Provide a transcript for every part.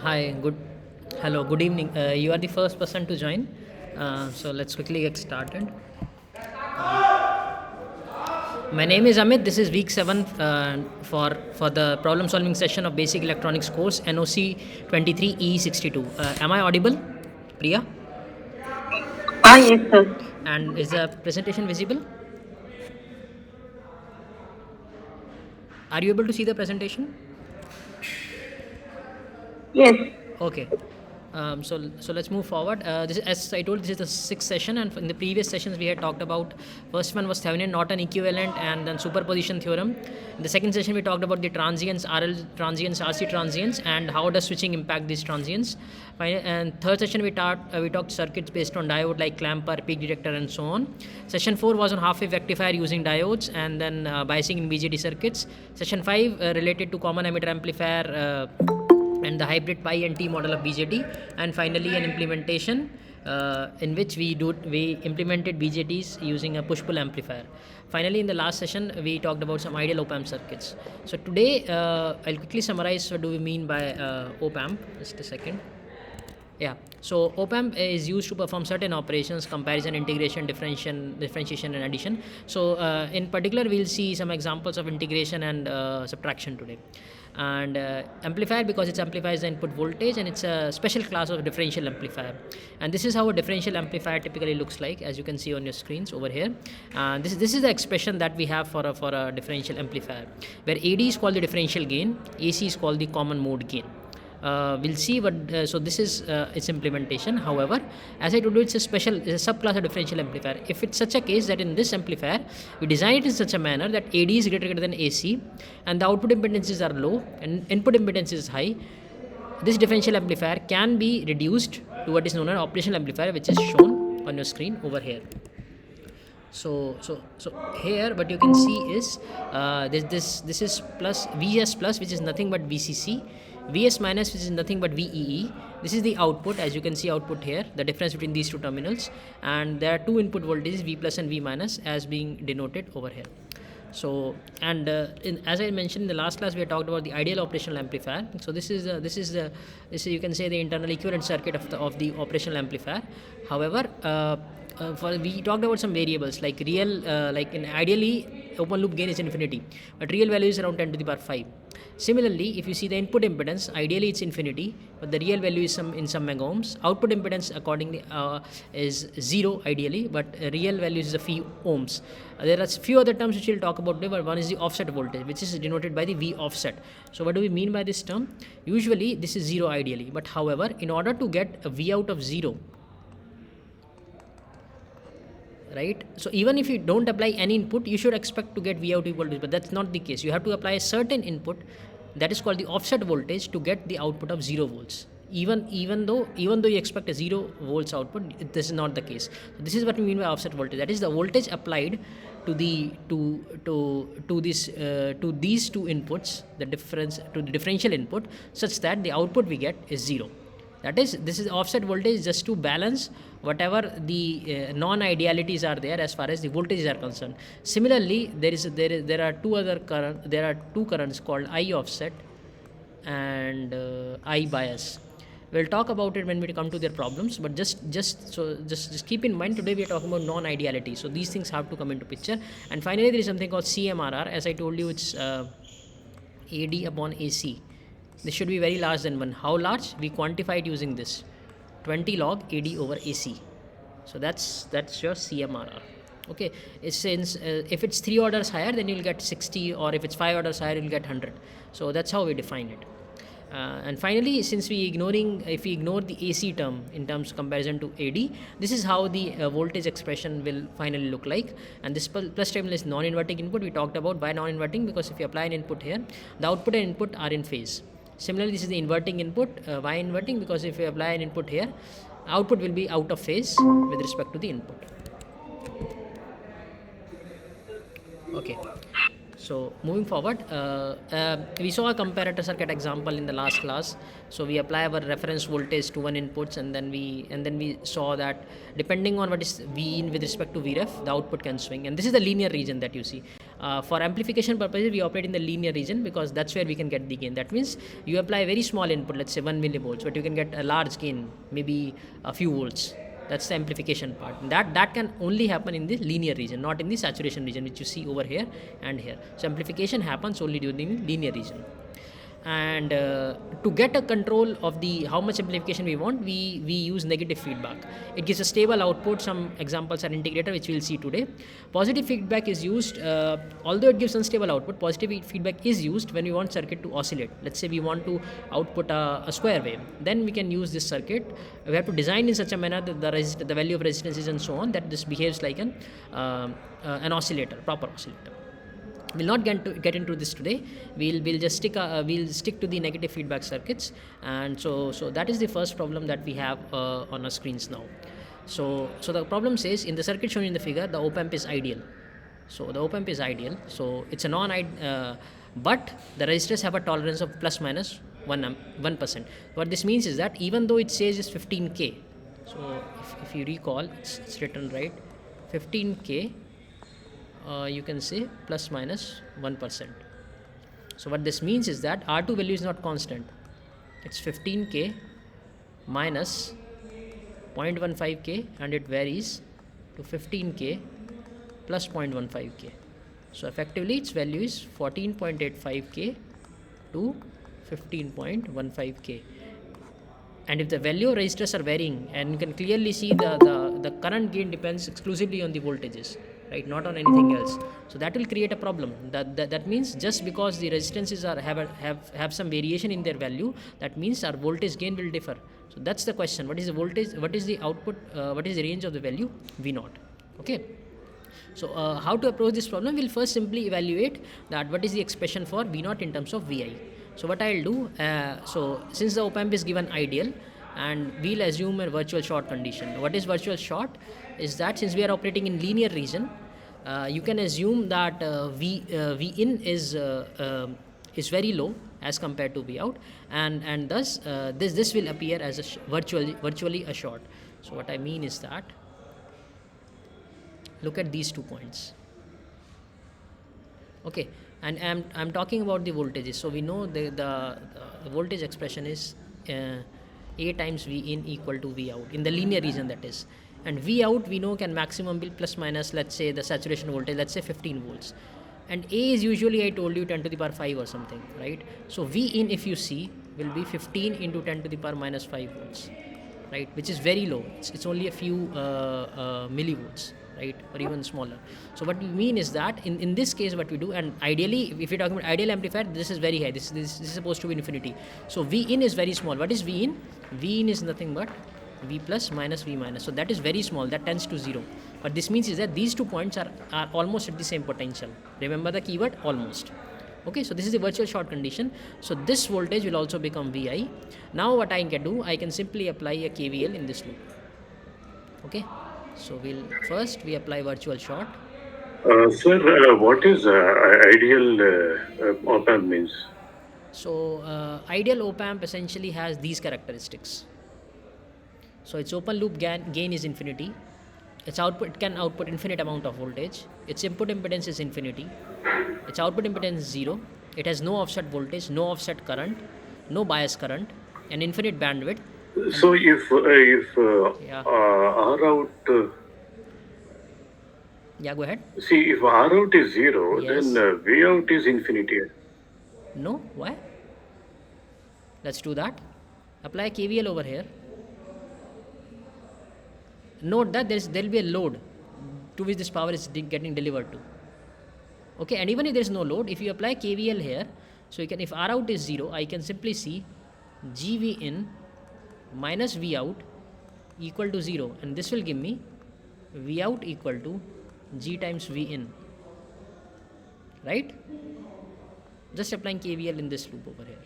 Good evening. You are the first person to join. So let's quickly get started. My name is Amit. This is week 7 for the problem solving session of Basic Electronics course NOC 23E62. Am I audible, Priya? Yes, sir. And is the presentation visible? Are you able to see the presentation? Yes. Okay. So let's move forward. This is, as I told, this is the sixth session, and in the previous sessions we had talked about. First one was Thevenin-Norton equivalent, and then superposition theorem. In the second session we talked about the transients, RL transients, RC transients, and how does switching impact these transients. And third session we talked circuits based on diode like clamper, peak detector, and so on. Session 4 was on half-wave rectifier using diodes, and then biasing in BJT circuits. Session 5 related to common emitter amplifier. And the hybrid pi and t model of BJT, and finally an implementation in which we implemented BJTs using a push-pull amplifier. Finally, in the last session, we talked about some ideal op-amp circuits. So today, I'll quickly summarize what do we mean by op-amp. Just a second. Yeah, so op-amp is used to perform certain operations: comparison, integration, differentiation, and addition. So in particular, we'll see some examples of integration and subtraction today. And amplifier, because it amplifies the input voltage, and it's a special class of differential amplifier. And this is how a differential amplifier typically looks like, as you can see on your screens over here. This is the expression that we have for a differential amplifier, where AD is called the differential gain, AC is called the common mode gain. We'll see what so this is its implementation. However, as I told you, it's a subclass of differential amplifier. If it's such a case that in this amplifier we design it in such a manner that AD is greater than AC and the output impedances are low and input impedance is high, this differential amplifier can be reduced to what is known as operational amplifier, which is shown on your screen over here. So here what you can see is this is plus VS plus, which is nothing but VCC, VS minus, which is nothing but VEE. This is the output, as you can see output here, the difference between these two terminals, and there are two input voltages, V plus and V minus, as being denoted over here. So, and as I mentioned in the last class, we had talked about the ideal operational amplifier. So this is you can say the internal equivalent circuit of the operational amplifier. However, we talked about some variables like real, like in ideally open loop gain is infinity, but real value is around 10 to the power 5. Similarly, if you see the input impedance, ideally it's infinity, but the real value is in some mega ohms. Output impedance accordingly is 0 ideally, but real value is a few ohms. There are few other terms which we'll talk about today, but one is the offset voltage, which is denoted by the V offset. So what do we mean by this term? Usually this is 0 ideally, but however, in order to get a V out of 0, right? So even if you don't apply any input, you should expect to get V out equal to, but that's not the case. You have to apply a certain input, that is called the offset voltage, to get the output of 0 volts. Even though you expect a 0 volts output, this is not the case. So this is what we mean by offset voltage. That is the voltage applied to these two inputs, the difference to the differential input, such that the output we get is 0. That is, this is offset voltage just to balance whatever the non-idealities are there as far as the voltages are concerned. Similarly, there are two currents called I offset and I bias. We'll talk about it when we come to their problems, but just keep in mind, today we are talking about non-ideality. So these things have to come into picture. And finally, there is something called CMRR. As I told you, it's AD upon AC. This should be very large than 1. How large? We quantify it using this 20 log AD over AC. So that's your CMRR. Okay, since if it's 3 orders higher, then you'll get 60, or if it's 5 orders higher, you'll get 100. So that's how we define it. And finally, since if we ignore the AC term in terms of comparison to AD, this is how the voltage expression will finally look like. And this plus terminal is non-inverting input. We talked about why non-inverting, because if you apply an input here, the output and input are in phase. Similarly, this is the inverting input. Why inverting? Because if you apply an input here, output will be out of phase with respect to the input. Okay. So moving forward, we saw a comparator circuit example in the last class. So we apply our reference voltage to one inputs, and then we saw that depending on what is V in with respect to Vref, the output can swing. And this is the linear region that you see. For amplification purposes, we operate in the linear region because that's where we can get the gain. That means you apply a very small input, let's say 1 millivolts, but you can get a large gain, maybe a few volts. That's the amplification part. That can only happen in the linear region, not in the saturation region, which you see over here and here. So amplification happens only during the linear region. And to get a control of the how much amplification we want, we use negative feedback. It gives a stable output. Some examples are integrator, which we'll see today. Positive feedback is used, although it gives unstable output. Positive feedback is used when we want circuit to oscillate. Let's say we want to output a square wave, then we can use this circuit. We have to design in such a manner that the value of resistances and so on, that this behaves like an oscillator, proper oscillator. We'll not get into this today. We'll just stick to the negative feedback circuits. And so that is the first problem that we have on our screens now. So the problem says, in the circuit shown in the figure, the op amp is ideal. So the op amp is ideal. So it's a but the resistors have a tolerance of plus minus 1%. What this means is that even though it says is 15K, so if you recall, it's written right, 15K. You can say plus minus 1%. So what this means is that R2 value is not constant. It's 15K minus 0.15K, and it varies to 15K plus 0.15K. So effectively its value is 14.85K to 15.15K. And if the value of resistors are varying, and you can clearly see the current gain depends exclusively on the voltages, right, not on anything else. So that will create a problem. That means just because the resistances have some variation in their value, that means our voltage gain will differ. So that's the question: what is the voltage? What is the output? What is the range of the value V0? Okay. So how to approach this problem? We'll first simply evaluate that what is the expression for V0 in terms of Vi. So what I'll do, so since the op amp is given ideal, and we'll assume a virtual short condition. What is virtual short? Is that since we are operating in linear region, you can assume that Vin is very low as compared to Vout, and thus this will appear as a virtually a short. So what I mean is that, look at these 2 points. Okay, and I'm talking about the voltages. So we know the voltage expression is A times V in equal to V out in the linear region, that is. And V out we know can maximum be plus minus, let's say the saturation voltage, let's say 15 volts. And A is usually, I told you, 10 to the power 5 or something, right? So V in, if you see, will be 15 into 10 to the power minus 5 volts, right? Which is very low. It's only a few millivolts, right, or even smaller. So what we mean is that in this case what we do, and ideally if you're talking about ideal amplifier, this is very high, this is supposed to be infinity. So V in is very small. What is V in? V in is nothing but V plus minus V minus. So that is very small, that tends to 0. But this means is that these 2 points are almost at the same potential. Remember the keyword almost. Okay, so this is the virtual short condition. So this voltage will also become Vi. Now what I can do, I can simply apply a KVL in this loop. Okay, so we apply virtual short. Sir, what is ideal op amp means? So ideal op amp essentially has these characteristics. So its open loop gain is infinity. Its output, it can output infinite amount of voltage. Its input impedance is infinity. Its output impedance is 0. It has no offset voltage, no offset current, no bias current, and infinite bandwidth. So if Yeah. R out, Yeah, go ahead. see, if R out is 0, Yes. then V out is infinity. No, why? Let's do that. Apply KVL over here. Note that there will be a load to which this power is getting delivered to. Okay, and even if there is no load, if you apply KVL here, so you can, if R out is 0, I can simply see GV in minus V out equal to 0, and this will give me V out equal to G times V in, right? Just applying KVL in this loop over here.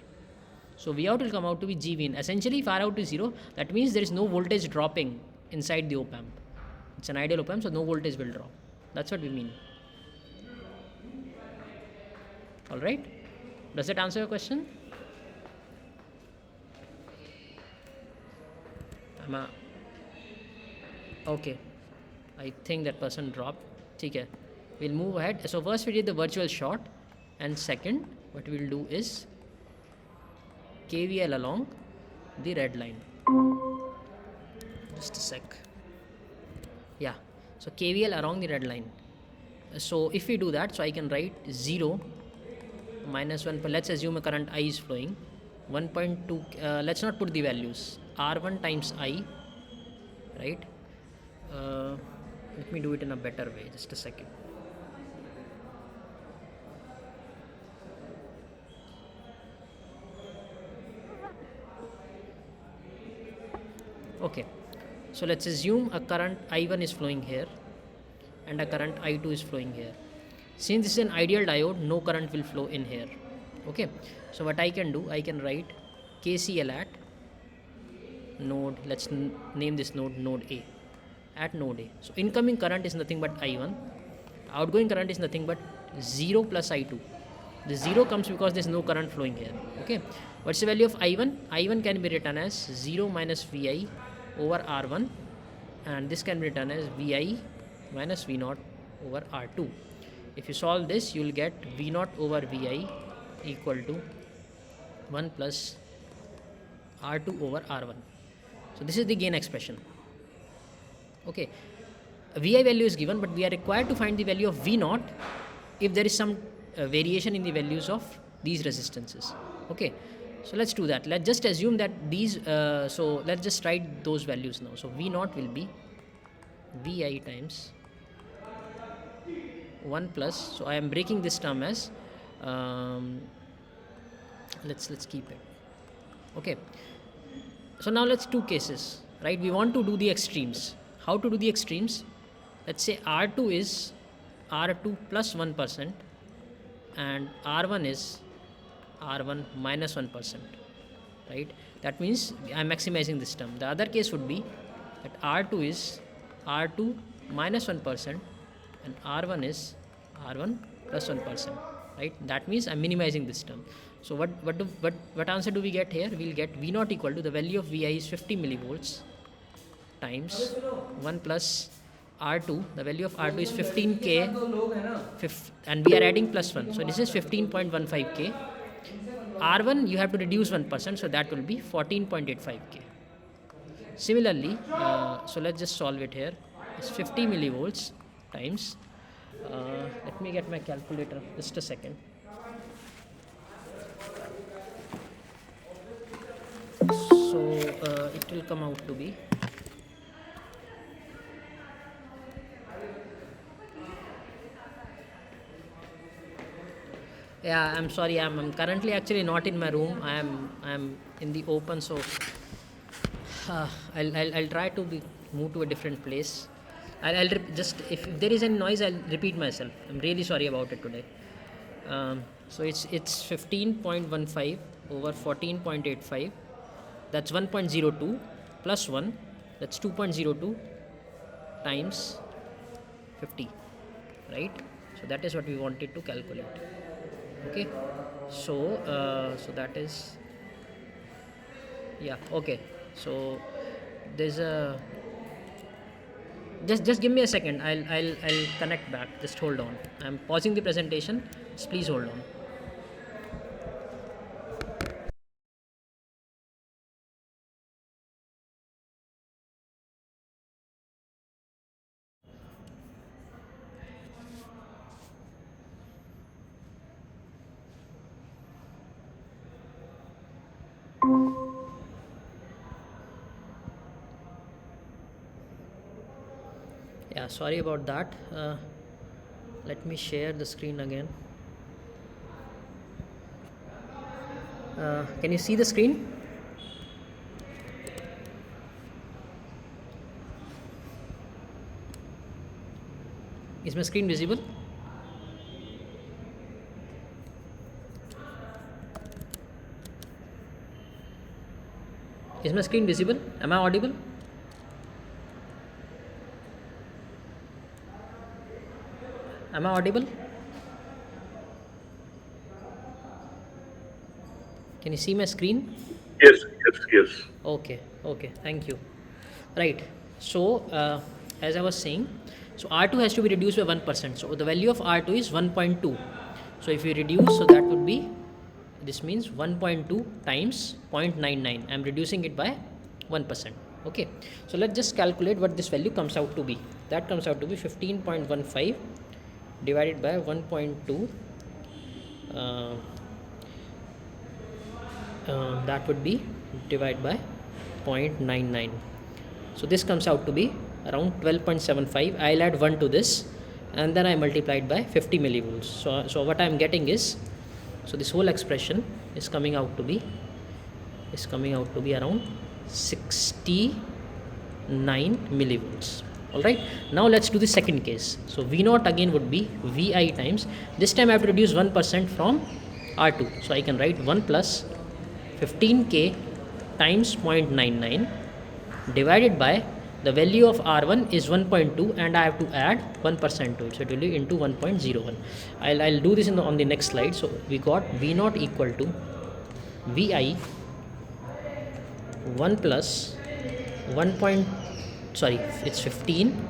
So V out will come out to be GV in. Essentially, if R out is 0, that means there is no voltage dropping inside the op amp. It's an ideal op amp, so no voltage will drop. That's what we mean. Alright? Does that answer your question? Okay. I think that person dropped. ठीक है. we'll move ahead. So first we did the virtual short, and second what we'll do is KVL along the red line. Just a sec. Yeah, so KVL along the red line. So if we do that, so I can write 0 minus 1, let's assume a current I is flowing 1.2, let's not put the values, R1 times I, right? Let me do it in a better way, just a second. Okay, so let's assume a current I1 is flowing here and a current I2 is flowing here. Since this is an ideal diode, no current will flow in here. Okay, so what I can do, I can write KCL at node, let's name this node A, at node A. So incoming current is nothing but I1, outgoing current is nothing but 0 plus I2. The 0 comes because there is no current flowing here. Okay, what's the value of I1? I1 can be written as 0 minus Vi over R1, and this can be written as Vi minus V0 over R2. If you solve this, you will get V0 over Vi equal to 1 plus R2 over R1. So this is the gain expression. Okay, Vi value is given, but we are required to find the value of V0 if there is some variation in the values of these resistances. Okay, so let's do that. Let's just assume that these, so let's just write those values now. So V0 will be Vi times 1 plus, so I am breaking this term as, let's keep it. Okay, so now let's do cases, right? We want to do the extremes. How to do the extremes? Let's say R2 is R2 plus 1% and R1 is R1 minus 1%, right? That means I am maximizing this term. The other case would be that R2 is R2 minus 1% and R1 is R1 plus 1%, right? That means I'm minimizing this term. So what answer do we get here? We'll get V0 equal to, the value of Vi is 50 millivolts times 1 plus R2, the value of R2 is 15K, and we are adding plus 1, so this is 15.15K. R1 you have to reduce 1%, so that will be 14.85K. Similarly, so let's just solve it here. It's 50 millivolts times, let me get my calculator, just a second. So it will come out to be, yeah, I'm sorry, I'm currently actually not in my room. I'm in the open, so I'll try to move to a different place. I'll just, if there is any noise, I'll repeat myself. I'm really sorry about it today. So it's 15.15 over 14.85. That's 1.02 plus 1. That's 2.02 times 50, right? So that is what we wanted to calculate. Okay, so so that is, yeah, okay. So there's a, just give me a second. I'll connect back. Just hold on. I'm pausing the presentation. Just please hold on. Yeah, sorry about that. Let me share the screen again. Can you see the screen? Is my screen visible? Is my screen visible? Am I audible? Am I audible? Can you see my screen? Yes. Okay, thank you. Right, so as I was saying, So R2 has to be reduced by 1%. So the value of R2 is 1.2. So if you reduce, so that would be, this means 1.2 times 0.99. I am reducing it by 1%. Okay. So let's just calculate what this value comes out to be. That comes out to be 15.15 divided by 1.2. That would be divided by 0.99. So this comes out to be around 12.75. I'll add 1 to this and then I multiplied by 50 millivolts. So what I'm getting is, so this whole expression is coming out to be around 69 millivolts. Alright, now let's do the second case. So V0 again would be Vi times, this time I have to reduce 1% from R2. So I can write 1 plus 15k times 0.99 divided by the value of R1 is 1.2 and I have to add 1% to it. So it will be into 1.01. I'll do this on the next slide. So we got V0 equal to Vi 1 plus 15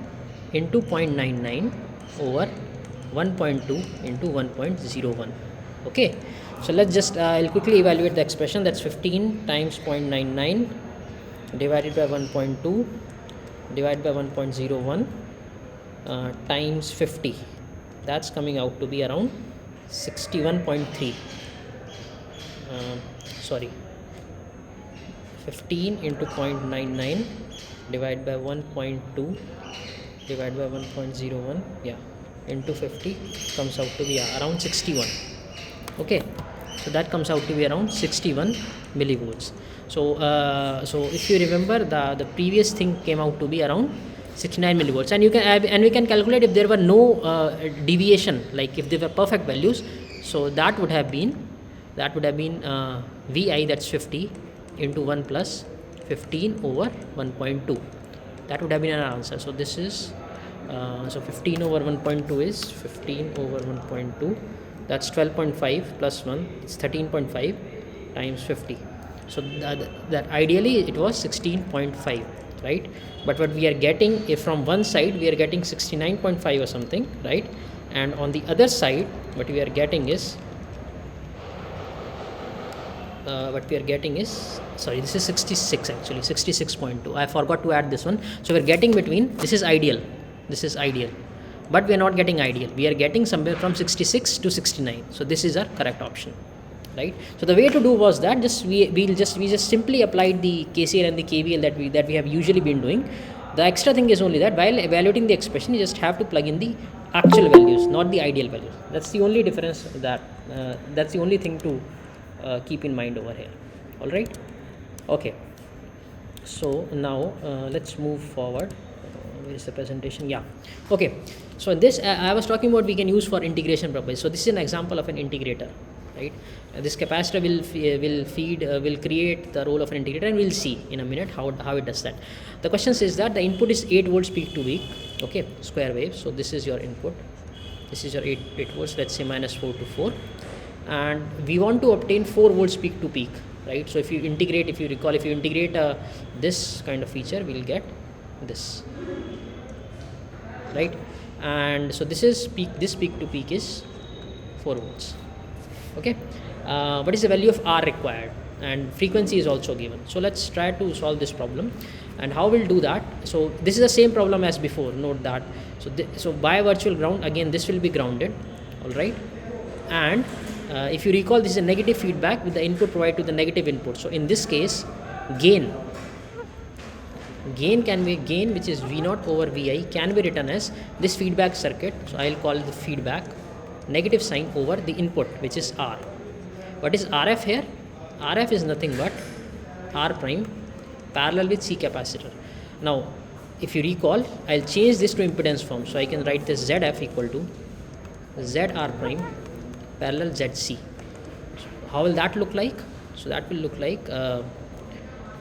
into 0.99 over 1.2 into 1.01. Okay, so let's just I'll quickly evaluate the expression. That's 15 times 0.99 divided by 1.2 divided by 1.01 times 50. That's coming out to be around 61.3. 15 into 0.99 divided by 1.2 divided by 1.01, yeah, into 50 comes out to be around 61. Okay, so that comes out to be around 61 millivolts. So if you remember, the previous thing came out to be around 69 millivolts, and we can calculate if there were no deviation, like if they were perfect values. So that would have been Vi, that's 50 into 1 plus 15 over 1.2. That would have been our answer. So this is so 15 over 1.2 is 15 over 1.2. That's 12.5 plus 1. It's 13.5 times 50. So that ideally it was 16.5, right? But what we are getting, if from one side we are getting 69.5 or something, right? And on the other side, what we are getting is sorry, this is 66 actually, 66.2. I forgot to add this one. So we're getting between, this is ideal, but we are not getting ideal. We are getting somewhere from 66 to 69. So this is our correct option, right? So the way to do was that we just simply applied the KCL and the KVL that we have usually been doing. The extra thing is only that while evaluating the expression, you just have to plug in the actual values, not the ideal values. That's the only difference, that's the only thing to keep in mind over here. All right, okay. So now let's move forward. Where is the presentation? Yeah, okay. So this I was talking about we can use for integration purpose. So this is an example of an integrator, right? This capacitor will create the role of an integrator, and we'll see in a minute how it does that. The question says that the input is 8 volts peak to peak, okay, square wave. So this is your input, this is your 8 volts, let's say minus 4 to 4, and we want to obtain 4 volts peak to peak, right? So if you integrate this kind of feature, we'll get this, right? And so this peak to peak is 4 volts. Okay, what is the value of R required, and frequency is also given. So let's try to solve this problem, and how we'll do that. So this is the same problem as before, note that. So by virtual ground, again this will be grounded, all right? And if you recall, this is a negative feedback with the input provided to the negative input. So in this case, gain can be which is V0 over Vi, can be written as this feedback circuit. So I'll call it the feedback, negative sign over the input, which is R. What is RF here? RF is nothing but R prime parallel with C capacitor. Now if you recall, I'll change this to impedance form. So I can write this ZF equal to ZR prime parallel ZC. So how will that look like? So that will look like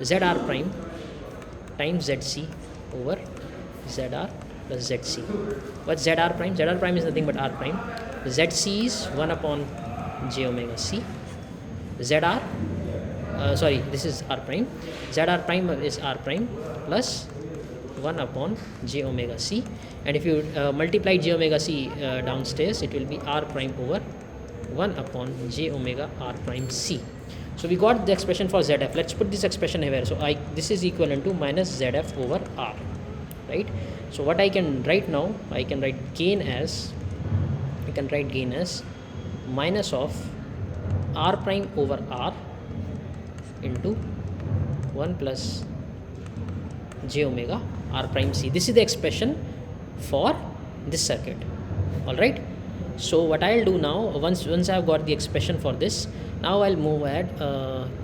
ZR prime times ZC over ZR plus ZC. What's ZR prime? ZR prime is nothing but R prime. ZC is 1 upon j omega C. ZR, this is R prime. ZR prime is R prime plus 1 upon j omega c, and if you multiply j omega c downstairs, it will be r prime over 1 upon j omega r prime c. So we got the expression for zf. Let's put this expression here. So this is equivalent to minus zf over r, right? So what I can write now, I can write gain as minus of r prime over r into 1 plus j omega r prime c. This is the expression for this circuit. All right. So what I'll do now, once I've got the expression for this, now I'll move ahead.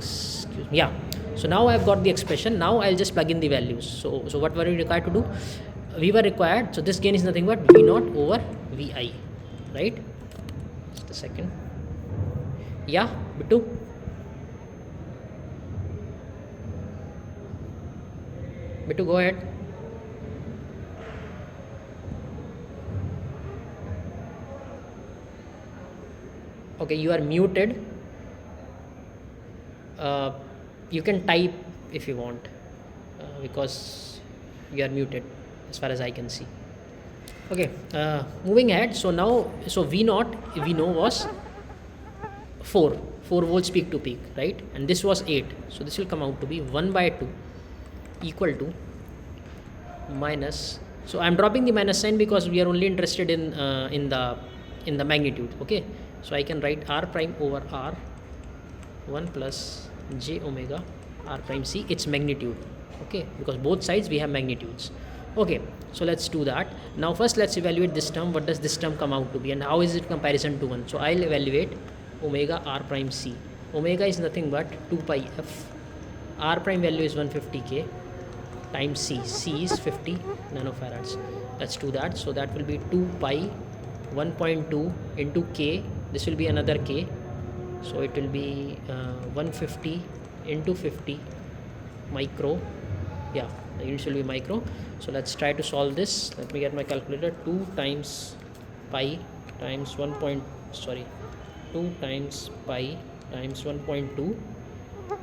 So now I've got the expression. Now I'll just plug in the values. So what were we required to do? We were required. So this gain is nothing but V0 over Vi, right? Just a second. Yeah, Bittu. Bittu, go ahead. Okay, you are muted. You can type if you want, because you are muted as far as I can see. Okay, moving ahead. So now, V0 we know was 4 volts peak to peak, right? And this was 8. So this will come out to be 1 by 2 equal to minus. So I'm dropping the minus sign because we are only interested in the magnitude. Okay, so I can write r prime over r 1 plus j omega r prime c, its magnitude. Okay, because both sides we have magnitudes. Okay, so let's do that. Now first let's evaluate this term. What does this term come out to be, and how is it comparison to 1? So I'll evaluate omega r prime c. Omega is nothing but 2 pi f. R prime value is 150k times c is 50 nanofarads. Let's do that. So that will be 2 pi 1.2 into k. This will be another k, so it will be 150 into 50 micro. Yeah, the units will be micro. So let's try to solve this. Let me get my calculator. 2 times pi times 2 times pi times 1.2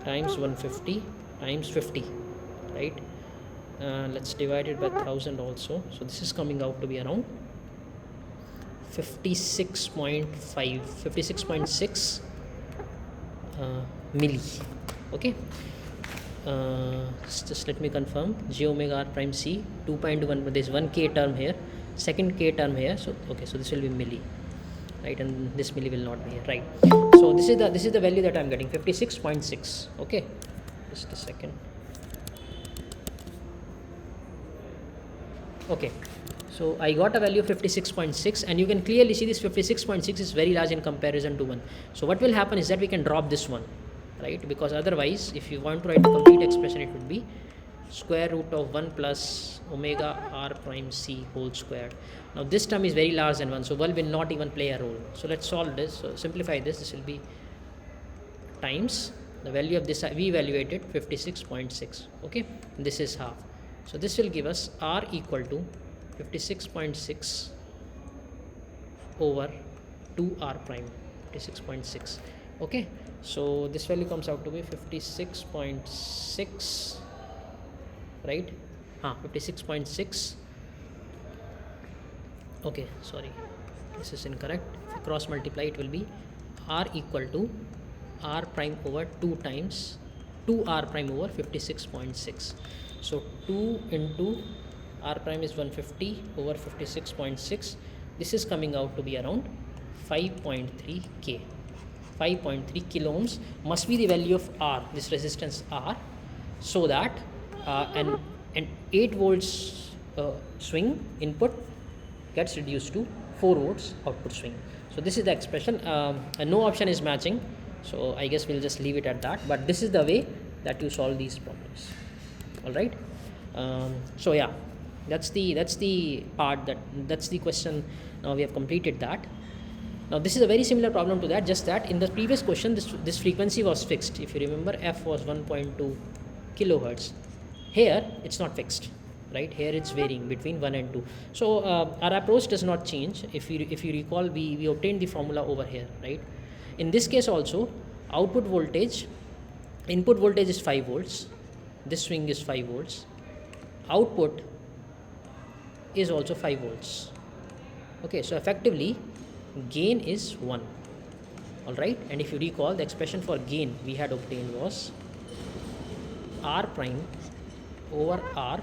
times 150 times 50, right? Let's divide it by 1000 also. So this is coming out to be around 56.6 milli. Okay, just let me confirm. J omega r prime c 2.1, but there is 1k term here, second k term here. So okay, so this will be milli, right? And this milli will not be here, right? So this is the value that I'm getting, 56.6. Okay, just a second. Okay, so I got a value of 56.6, and you can clearly see this 56.6 is very large in comparison to 1. So what will happen is that we can drop this one, right? Because otherwise, if you want to write the complete expression, it would be square root of 1 plus omega r prime c whole squared. Now this term is very large than 1, so 1 will not even play a role. So let's solve this. So simplify this. This will be times the value of this we evaluated 56.6. Okay, and this is half. So this will give us r equal to 56.6 over 2r prime, 56.6. Okay, so this value comes out to be 56.6, right? 56.6. Okay, sorry, this is incorrect. If you cross multiply, it will be r equal to r prime over 2 times 2r prime over 56.6. So 2 into r prime is 150 over 56.6. This is coming out to be around 5.3 k. 5.3 kilo ohms must be the value of r, this resistance r, so that an 8 volts swing input gets reduced to 4 volts output swing. So this is the expression. No option is matching, so I guess we'll just leave it at that, but this is the way that you solve these problems. All right. So yeah, that's the part, that's the question. Now we have completed that. Now this is a very similar problem to that, just that in the previous question this frequency was fixed. If you remember, f was 1.2 kilohertz. Here it's not fixed, right? Here it's varying between 1 and 2. So our approach does not change. If you recall, we obtained the formula over here, right? In this case also, input voltage is 5 volts. This swing is 5 volts. Output is also 5 volts. Okay, so effectively gain is 1. All right, and if you recall, the expression for gain we had obtained was r prime over r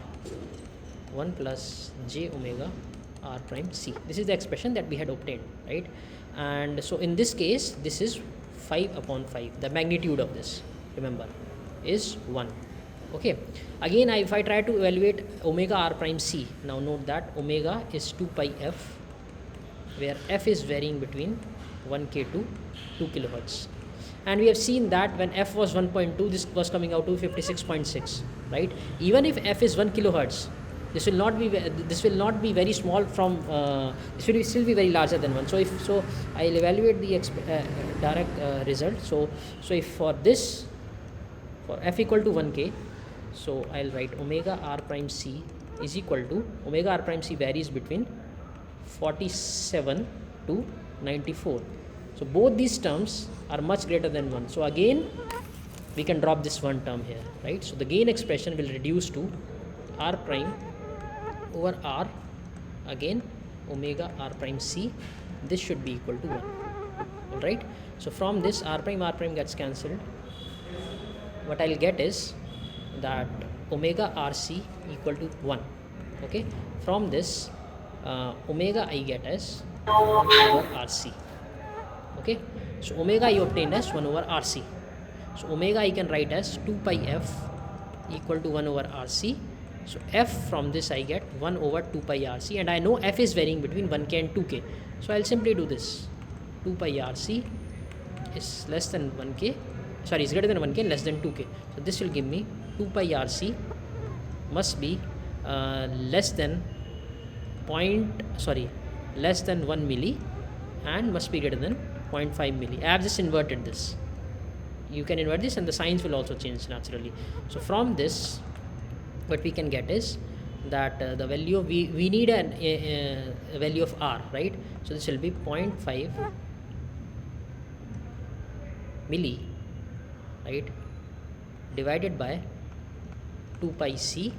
1 plus j omega r prime c. This is the expression that we had obtained, right? And so in this case, this is 5 upon 5. The magnitude of this, remember, is 1. Okay, again if I try to evaluate omega r prime c, now note that omega is 2 pi f, where f is varying between 1k to 2 kilohertz. And we have seen that when f was 1.2, this was coming out to 56.6, right? Even if f is 1 kilohertz, this will not be very small from this will still be very larger than 1. So if so, I'll evaluate the direct result. So if for this, for f equal to 1k, so I'll write omega r prime c is equal to, omega r prime c varies between 47 to 94. So both these terms are much greater than 1. So again we can drop this one term here, right? So the gain expression will reduce to r prime over r, again omega r prime c. This should be equal to 1. All right, so from this r prime gets cancelled. What I'll get is that omega rc equal to 1. Okay, from this omega I get as 1 over rc. Okay, so omega I obtained as 1 over rc. So omega I can write as 2 pi f equal to 1 over rc. So f from this I get 1 over 2 pi rc, and I know f is varying between 1k and 2k. So I'll simply do this. 2 pi rc is less than 1k, sorry, is greater than 1k and less than 2k. So this will give me 2 pi rc must be less than less than 1 milli and must be greater than 0.5 milli. I have just inverted this. You can invert this and the signs will also change naturally. So from this, what we can get is that the value of we need a value of r, right? So this will be 0.5 milli, right, divided by 2 pi c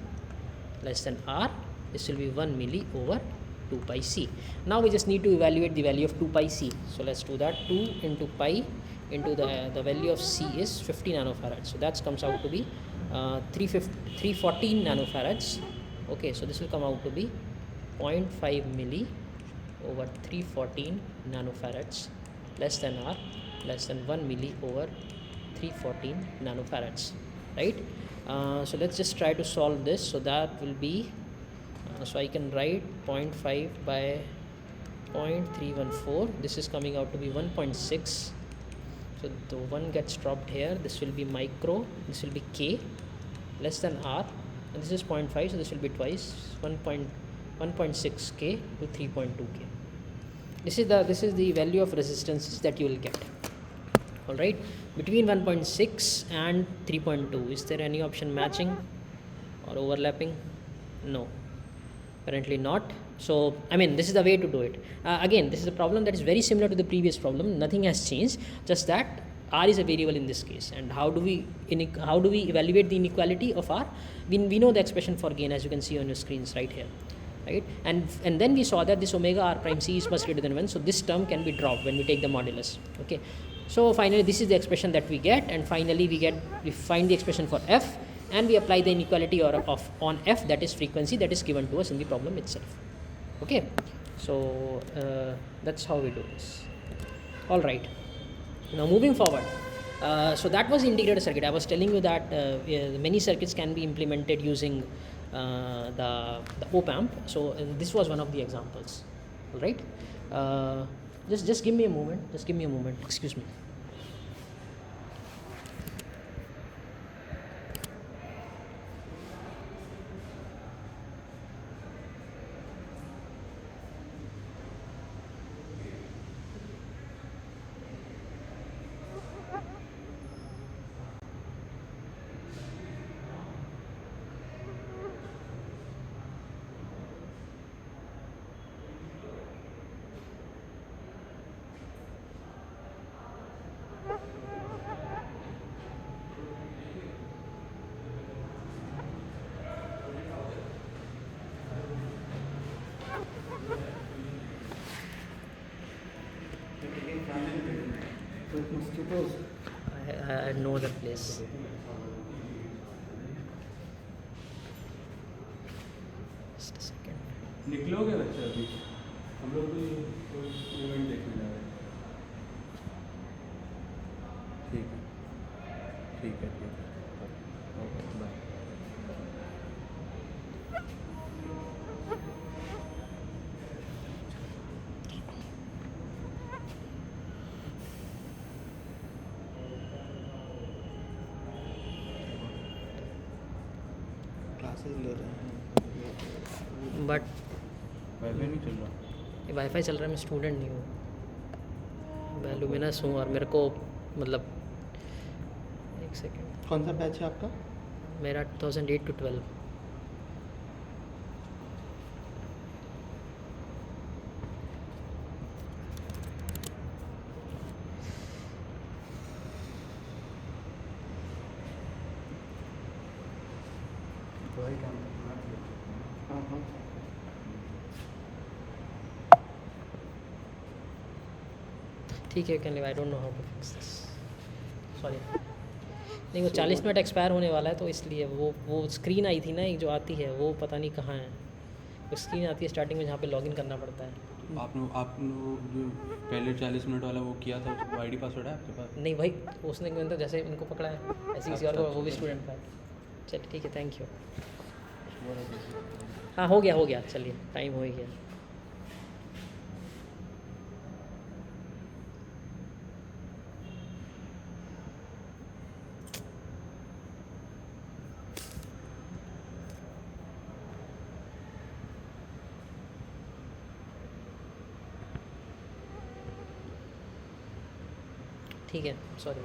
less than r. This will be 1 milli over 2 pi c. Now we just need to evaluate the value of 2 pi c. So let's do that. 2 into pi into the value of c is 50 nanofarads. So that comes out to be 314 nanofarads. Okay, so this will come out to be 0.5 milli over 314 nanofarads less than r, less than 1 milli over 314 nanofarads, right? So let's just try to solve this. So that will be so I can write 0.5 by 0.314. This is coming out to be 1.6. So the 1 gets dropped here. This will be micro, this will be k less than r, and this is 0.5, so this will be twice 1.6 k to 3.2 k. This is the value of resistances that you will get. All right, between 1.6 and 3.2. Is there any option matching or overlapping? No, apparently not. So I mean, this is the way to do it. Again, this is a problem that is very similar to the previous problem. Nothing has changed, just that r is a variable in this case. And how do we evaluate the inequality of r? We know the expression for gain, as you can see on your screens right here, right? And then we saw that this omega r prime c is much greater than 1, so this term can be dropped when we take the modulus. Okay, so finally this is the expression that we get, and finally we find the expression for f, and we apply the inequality on f, that is frequency, that is given to us in the problem itself. Okay, so that's how we do this. All right, now moving forward, so that was the integrated circuit. I was telling you that many circuits can be implemented using the op amp. So this was one of the examples. All right, just give me a moment, excuse me. I know the place. Just a second. निकलोगे बच्चे अभी? हम लोग भी event देखने जा रहे हैं। ठीक है ठीक है ठीक है ओके बाय। क्लासेस ले रहे हैं बट वाईफाई नहीं चल रहा। वाईफाई चल रहा है, मैं स्टूडेंट नहीं हूँ, मैं लुमिनस हूँ और मेरे को मतलब एक सेकेंड, कौन सा बैच है आपका? मेरा 2008 to 12। हाँ हाँ ठीक है, can leave, I don't know how to fix this, sorry. नहीं, वो 40 मिनट एक्सपायर होने वाला है तो इसलिए वो स्क्रीन आई थी ना एक जो आती है, वो पता नहीं कहाँ है। वो स्क्रीन आती है स्टार्टिंग में जहाँ पे लॉगिन करना पड़ता है। आपने जो पहले 40 मिनट वाला वो किया था, वो आईडी पासवर्ड है आपके पास? नहीं भाई, उसने तो जैसे इनको पकड़ा है ऐसे किसी और को, वो भी स्टूडेंट था। चल ठीक है, थैंक यू। हाँ हो गया, चलिए टाइम हो ही गया। ठीक है, सॉरी।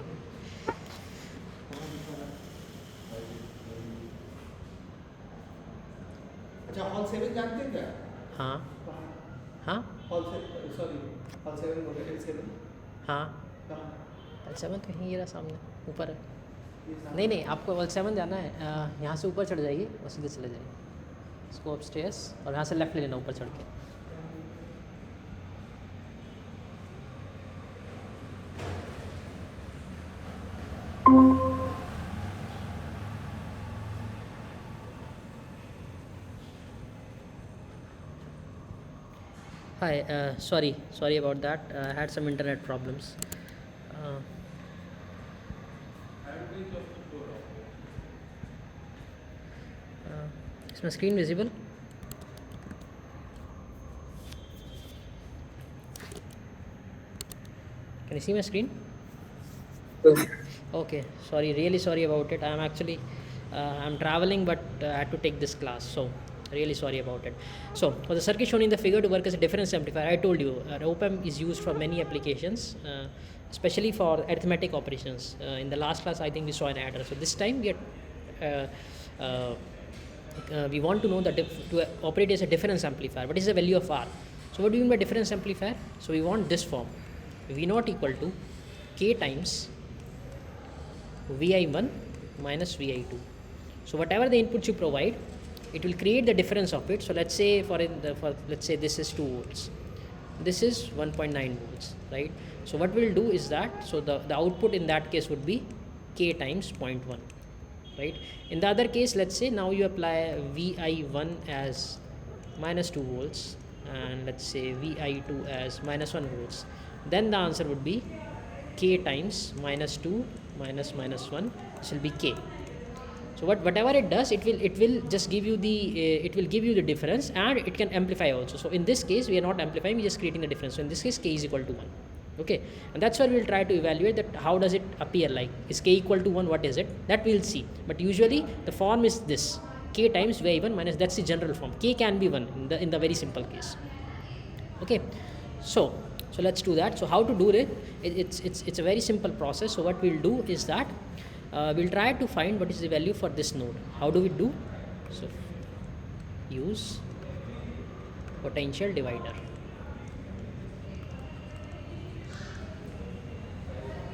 अच्छा, हॉल 7 जानते हैं क्या? हाँ हाँ हॉल 7 बोले L7 हाँ, कहाँ? L7 तो यहीं रहा सामने ऊपर है। ये सामने? नहीं आपको L7 जाना है, यहाँ से ऊपर चढ़ जाइए और सीधे चले जाइए इसको अपस्टेयर्स, और यहाँ से लेफ़्ट ले लेना ऊपर चढ़ के। Hi, sorry about that. I had some internet problems. Is my screen visible? Can you see my screen? Okay, really sorry about it. I'm actually I'm traveling, but I had to take this class, so really sorry about it. So for the circuit shown in the figure to work as a difference amplifier, I told you op-amp is used for many applications, especially for arithmetic operations. In the last class I think we saw an adder, so this time we want to know that to operate as a difference amplifier, what is the value of R? So what do you mean by difference amplifier? So we want this form, V naught equal to K times Vi1 minus Vi2. So whatever the inputs you provide, it will create the difference of it. So let's say let's say this is 2 volts, this is 1.9 volts, right? So what we'll do is that, so the output in that case would be K times 0.1, right? In the other case, let's say now you apply Vi1 as minus 2 volts and let's say Vi2 as minus 1 volts, then the answer would be K times minus 2 minus 1, this will be K. So whatever it does, it will just give you the difference, and it can amplify also. So in this case we are not amplifying, we are just creating the difference. So in this case K is equal to 1. Okay, and that's why we will try to evaluate that how does it appear, like is K equal to 1, what is it, that we will see. But usually the form is this, K times Vi1 minus, that's the general form. K can be 1 in the very simple case. Okay, so let's do that. So how to do it? It's a very simple process. So what we'll do is that we'll try to find what is the value for this node. How do we do? So use potential divider.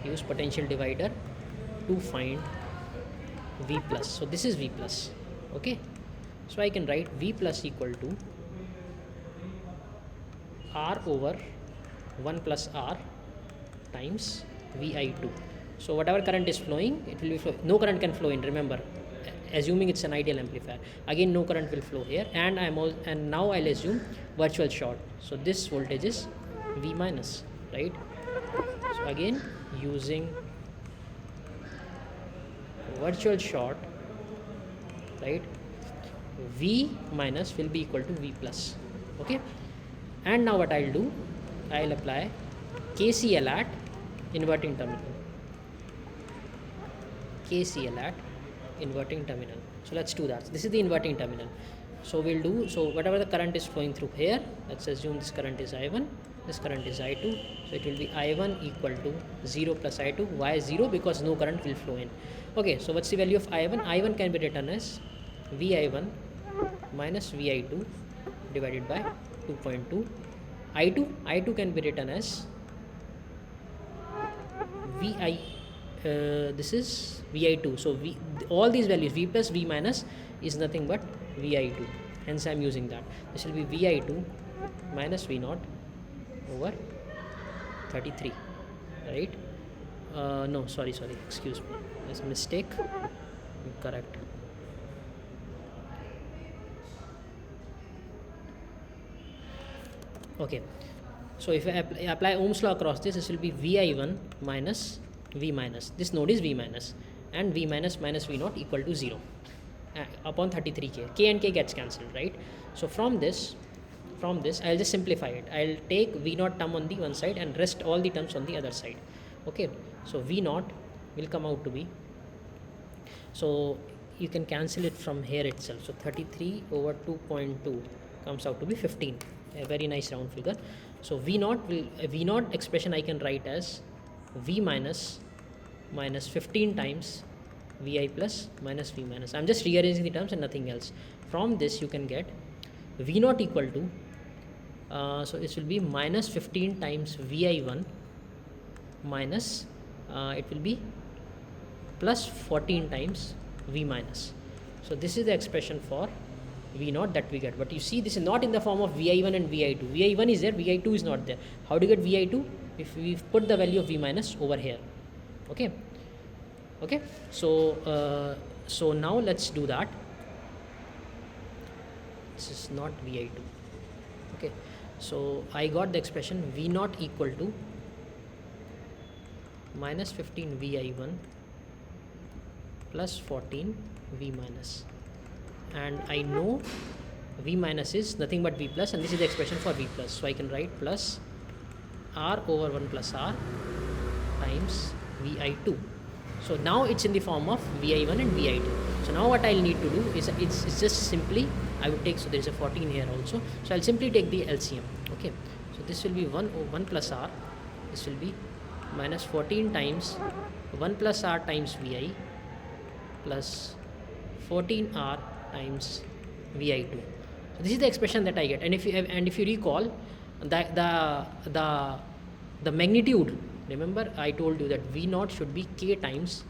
Use potential divider to find V plus. So this is V plus. Okay, so I can write V plus equal to R over 1 plus R times Vi2. So whatever current is flowing, it will be no current can flow in, remember, assuming it's an ideal amplifier. Again, no current will flow here, and now I'll assume virtual short. So this voltage is V minus, right? So again, using virtual short, right, V minus will be equal to V plus. Okay, and now what I'll do, I'll apply KCL at inverting terminal. KCL at inverting terminal. So let's do that. This is the inverting terminal. So we'll do, so whatever the current is flowing through here, let's assume this current is I1, this current is I2. So it will be I1 equal to 0 plus I2. Why 0? Because no current will flow in. Okay, so what's the value of I1? I1 can be written as Vi1 minus Vi2 divided by 2.2. I2 can be written as Vi, this is Vi2. So all these values, V plus V minus, is nothing but Vi2. Hence I am using that. This will be Vi2 minus V0 over 33, right? No, sorry, excuse me, there's a mistake. Correct. Okay, so if I apply Ohm's law across this will be Vi1 minus V minus. This node is V minus, and V minus minus V0 equal to 0 upon 33k. K and K gets cancelled, right? So from this I'll just simplify it. I'll take V0 term on the one side and rest all the terms on the other side. Okay, so V0 will come out to be, so you can cancel it from here itself. So 33 over 2.2 comes out to be 15. A very nice round figure. So V0 expression I can write as V minus 15 times Vi plus minus V minus. I'm just rearranging the terms and nothing else. From this you can get V0 equal to, so it will be minus 15 times Vi1 minus, it will be plus 14 times V minus. So this is the expression for V0 that we get. But you see, this is not in the form of Vi1 and Vi2. Vi1 is there, Vi2 is not there. How do you get Vi2? If we put the value of V minus over here. Okay. So so now let's do that. This is not Vi2. Okay, so I got the expression V0 equal to minus 15 Vi1 plus 14 V minus, and I know V minus is nothing but V plus, and this is the expression for V plus. So I can write plus R over 1 plus R times Vi2. So now it's in the form of Vi1 and Vi2. So now what I'll need to do is, it's just simply, I would take, so there is a 14 here also, so I'll simply take the LCM. Okay, so this will be 1 plus R, this will be minus 14 times 1 plus R times Vi plus 14R times Vi2. So this is the expression that I get. And if you recall, the magnitude, remember I told you that V0 should be K times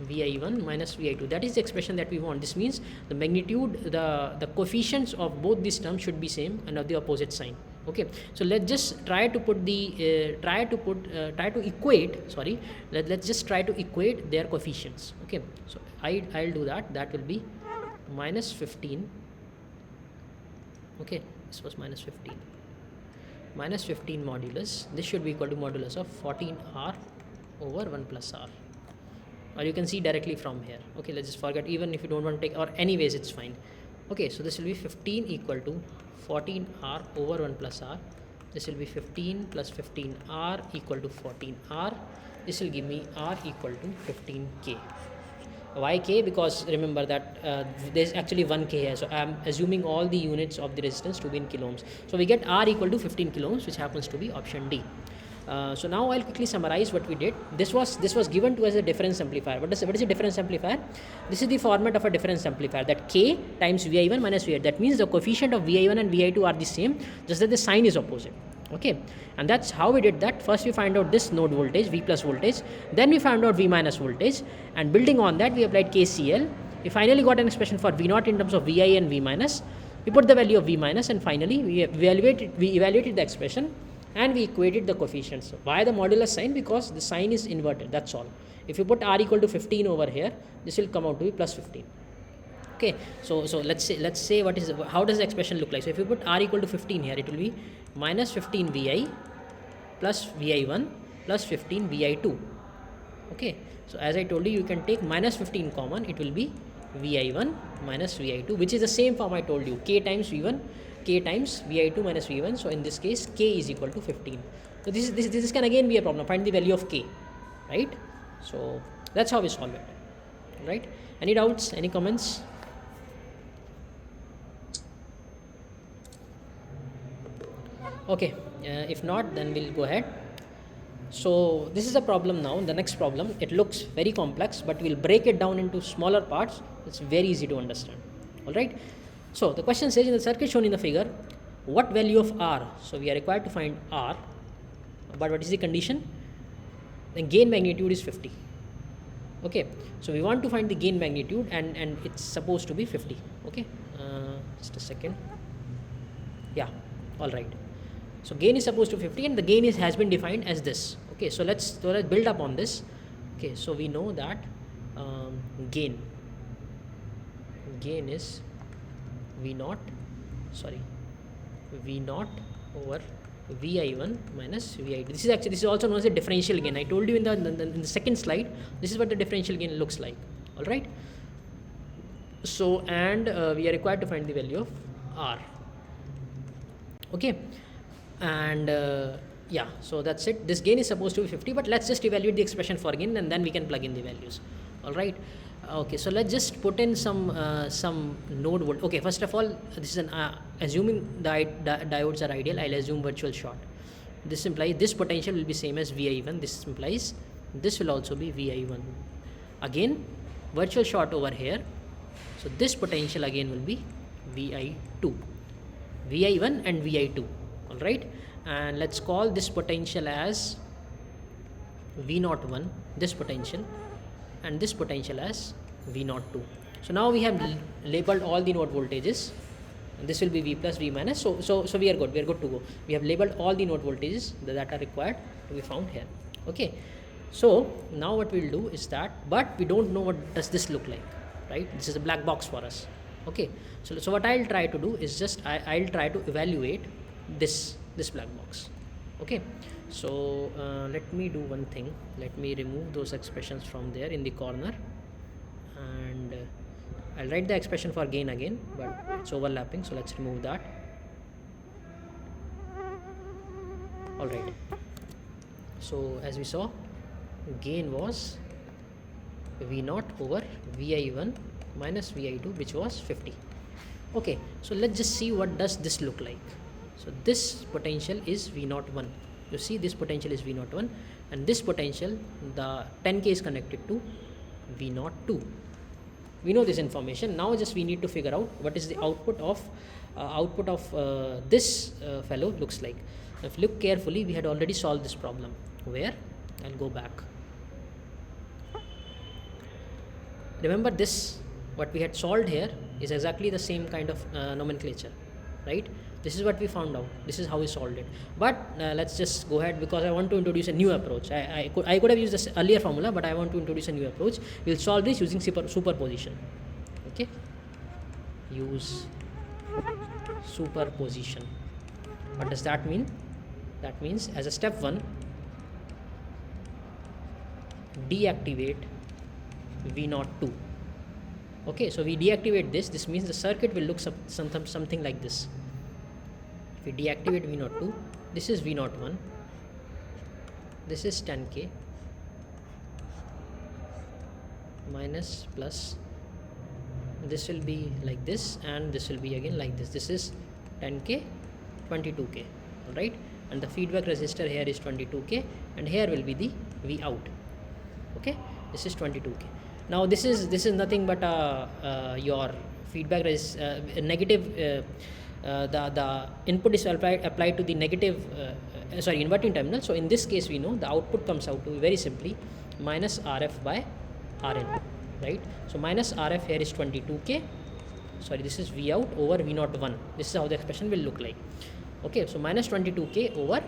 Vi1 minus Vi2. That is the expression that we want. This means the magnitude, the coefficients of both these terms should be same and of the opposite sign. Okay, so let's just try to put the let's just try to equate their coefficients. Okay, so I'll do that. That will be minus 15. Okay, this was minus 15. Minus 15 modulus, this should be equal to modulus of 14R over 1 plus R, or you can see directly from here. Okay, let's just forget, even if you don't want to take, or anyways it's fine. Okay, so this will be 15 equal to 14R over 1 plus R. This will be 15 plus 15R equal to 14R. This will give me R equal to 15K. Why K? Because remember that there's actually 1K here, so I'm assuming all the units of the resistance to be in kilo ohms. So we get R equal to 15 kilo ohms, which happens to be option D. So now I'll quickly summarize what we did. This was given to us as a difference amplifier. What is a difference amplifier? This is the format of a difference amplifier, that K times Vi1 minus Vi2. That means the coefficient of Vi1 and Vi2 are the same, just that the sign is opposite. Okay, and that's how we did that. First we find out this node voltage, V plus voltage, then we found out V minus voltage, and building on that we applied KCL. We finally got an expression for V0 in terms of Vi and V minus. We put the value of V minus, and finally we evaluated the expression, and we equated the coefficients. Why the modulus sign? Because the sign is inverted, that's all. If you put r equal to 15 over here, this will come out to be plus 15. Okay, so let's say what is, how does the expression look like? So if you put r equal to 15 here, it will be minus 15 vi plus vi1 plus 15 vi2. Okay, so as I told you, you can take minus 15 common, it will be vi1 minus vi2, which is the same form I told you, k times v1 k times vi2 minus v1. So in this case, k is equal to 15. So this can again be a problem, find the value of k, right? So that's how we solve it, right? Any doubts, any comments? Okay, if not, then we'll go ahead. So this is a problem now. The next problem, it looks very complex, but we'll break it down into smaller parts. It's very easy to understand. All right. So the question says, in the circuit shown in the figure, what value of R? So we are required to find R, but what is the condition? The gain magnitude is 50. Okay, so we want to find the gain magnitude, and it's supposed to be 50. Okay, just a second. Yeah, all right. So gain is supposed to be 50, and the gain has been defined as this. Okay, so let's build up on this. Okay, so we know that gain is V naught over Vi1 minus Vi2. This is also known as a differential gain. I told you in the second slide, this is what the differential gain looks like. All right. So and we are required to find the value of R. Okay, and yeah, so that's it. This gain is supposed to be 50, but let's just evaluate the expression for gain, and then we can plug in the values. All right. Okay, so let's just put in some node volt. Okay, first of all, this is an assuming the diodes are ideal, I'll assume virtual short. This implies this potential will be same as Vi1. This implies this will also be Vi1. Again, virtual short over here. So this potential again will be Vi2, Vi1 and Vi2. All right, and let's call this potential as V01, this potential, and this potential as V02. So now we have labeled all the node voltages, and this will be V plus V minus. So we are good to go. We have labeled all the node voltages that are required to be found here. Okay, so now what we'll do is that, but we don't know what does this look like, right? This is a black box for us. Okay, so what I'll try to do is just I'll try to evaluate this black box. Okay, so let me do one thing. Let me remove those expressions from there in the corner, and I'll write the expression for gain again, but it's overlapping, so let's remove that. All right, so as we saw, gain was V0 over Vi1 minus Vi2, which was 50. Okay, so let's just see what does this look like. So this potential is V01. You see, this potential is V01, and this potential, the 10K is connected to V02. We know this information. Now just we need to figure out what is the output of this fellow looks like. If you look carefully, we had already solved this problem. Where? I'll go back. Remember this, what we had solved here is exactly the same kind of nomenclature, right? This is what we found out. This is how we solved it. But let's just go ahead, because I want to introduce a new approach. I could have used this earlier formula, but I want to introduce a new approach. We'll solve this using superposition. Okay, use superposition. What does that mean? That means, as a step 1, deactivate V02. Okay, so we deactivate this. This means the circuit will look something like this. If we deactivate V02, this is V01, this is 10K minus plus, this will be like this, and this will be again like this. This is 10K, 22K, all right, and the feedback resistor here is 22K, and here will be the V out. Okay, this is 22K. Now this is nothing but your feedback negative. The input is applied to the negative inverting terminal. So in this case, we know the output comes out to be very simply minus RF by RN, right? So minus RF here is 22K. Sorry, this is V out over V01. This is how the expression will look like. Okay, so minus 22K over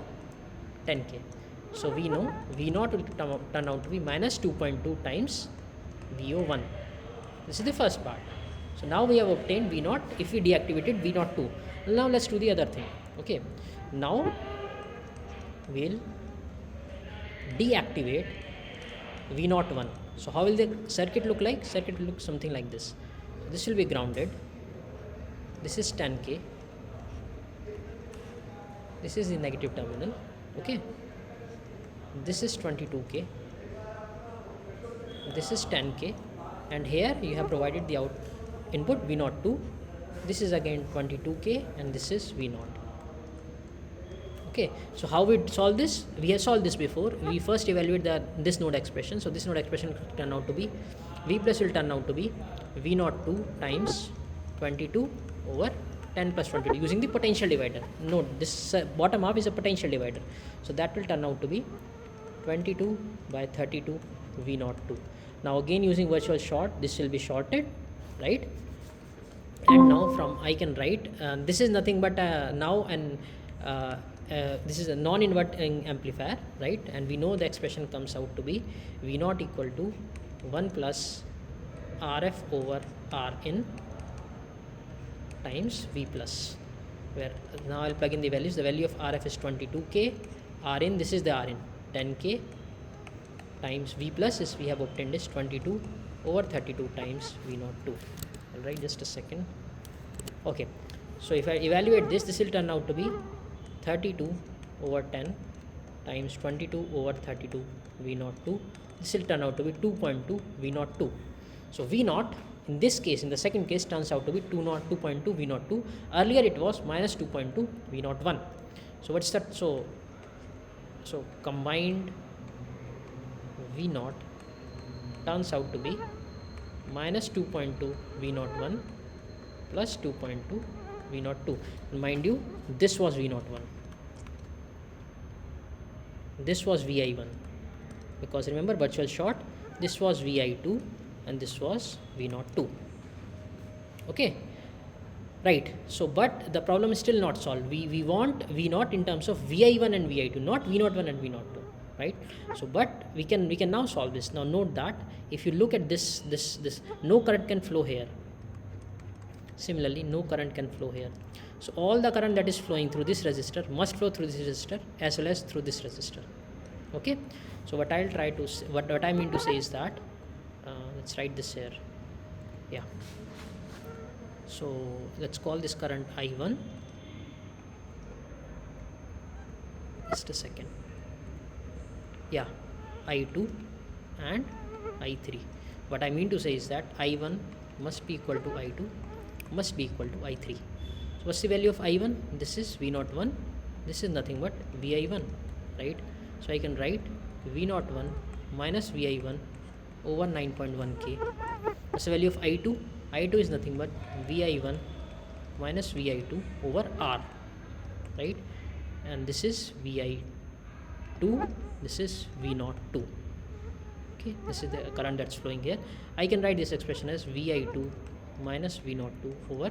10k. So we know V0 will turn out to be minus 2.2 times VO1. This is the first part. So now we have obtained V0 if we deactivated V02. Now let's do the other thing. Okay, now we'll deactivate V01. So how will the circuit look like? Circuit will look something like this. So this will be grounded. This is 10k. This is the negative terminal. Okay, this is 22k. This is 10k, and here you have provided the input V02. This is again 22k, and this is V0. Okay, so how we solve this? We have solved this before. We first evaluate this node expression. So this node expression will turn out to be V plus will turn out to be V02 times 22 over 10 plus 22 using the potential divider. Note this bottom half is a potential divider. So that will turn out to be 22 by 32 V02. Now again using virtual short, this will be shorted, right? And now from I can write this is nothing but now and this is a non-inverting amplifier, right? And we know the expression comes out to be V0 equal to 1 plus RF over Rin times V plus, where now I'll plug in the values. The value of RF is 22k, Rin, this is the Rin, 10k times V plus is we have obtained is 22 over 32 times V02. Alright, just a second. Okay, so if I evaluate this will turn out to be 32 over 10 times 22 over 32 V02. This will turn out to be 2.2 V02. So V0 in this case, in the second case, turns out to be 2.2 V02. Earlier it was minus 2.2 V01. So what's that? So combined V0 turns out to be minus 2.2 V01 plus 2.2 V02. Mind you, this was V01. This was Vi1, because remember virtual short, this was Vi2 and this was V02. Okay, right? So but the problem is still not solved. We want V0 in terms of Vi1 and Vi2, not V01 and V02, right? So but we can now solve this. Now note that if you look at this no current can flow here. Similarly, no current can flow here. So all the current that is flowing through this resistor must flow through this resistor as well as through this resistor. Okay, so what I'll try to say, what I mean to say is that let's write this here. Yeah, so let's call this current I1. Just a second. Yeah, I2 and I3. What I mean to say is that I1 must be equal to I2 must be equal to I3. So what's the value of I1? This is V01. This is nothing but Vi1, right? So I can write V01 minus Vi1 over 9.1k. What's the value of I2? I2 is nothing but Vi1 minus Vi2 over R, right? And this is Vi2, this is V02. Okay, this is the current that's flowing here. I can write this expression as Vi2 minus V02 over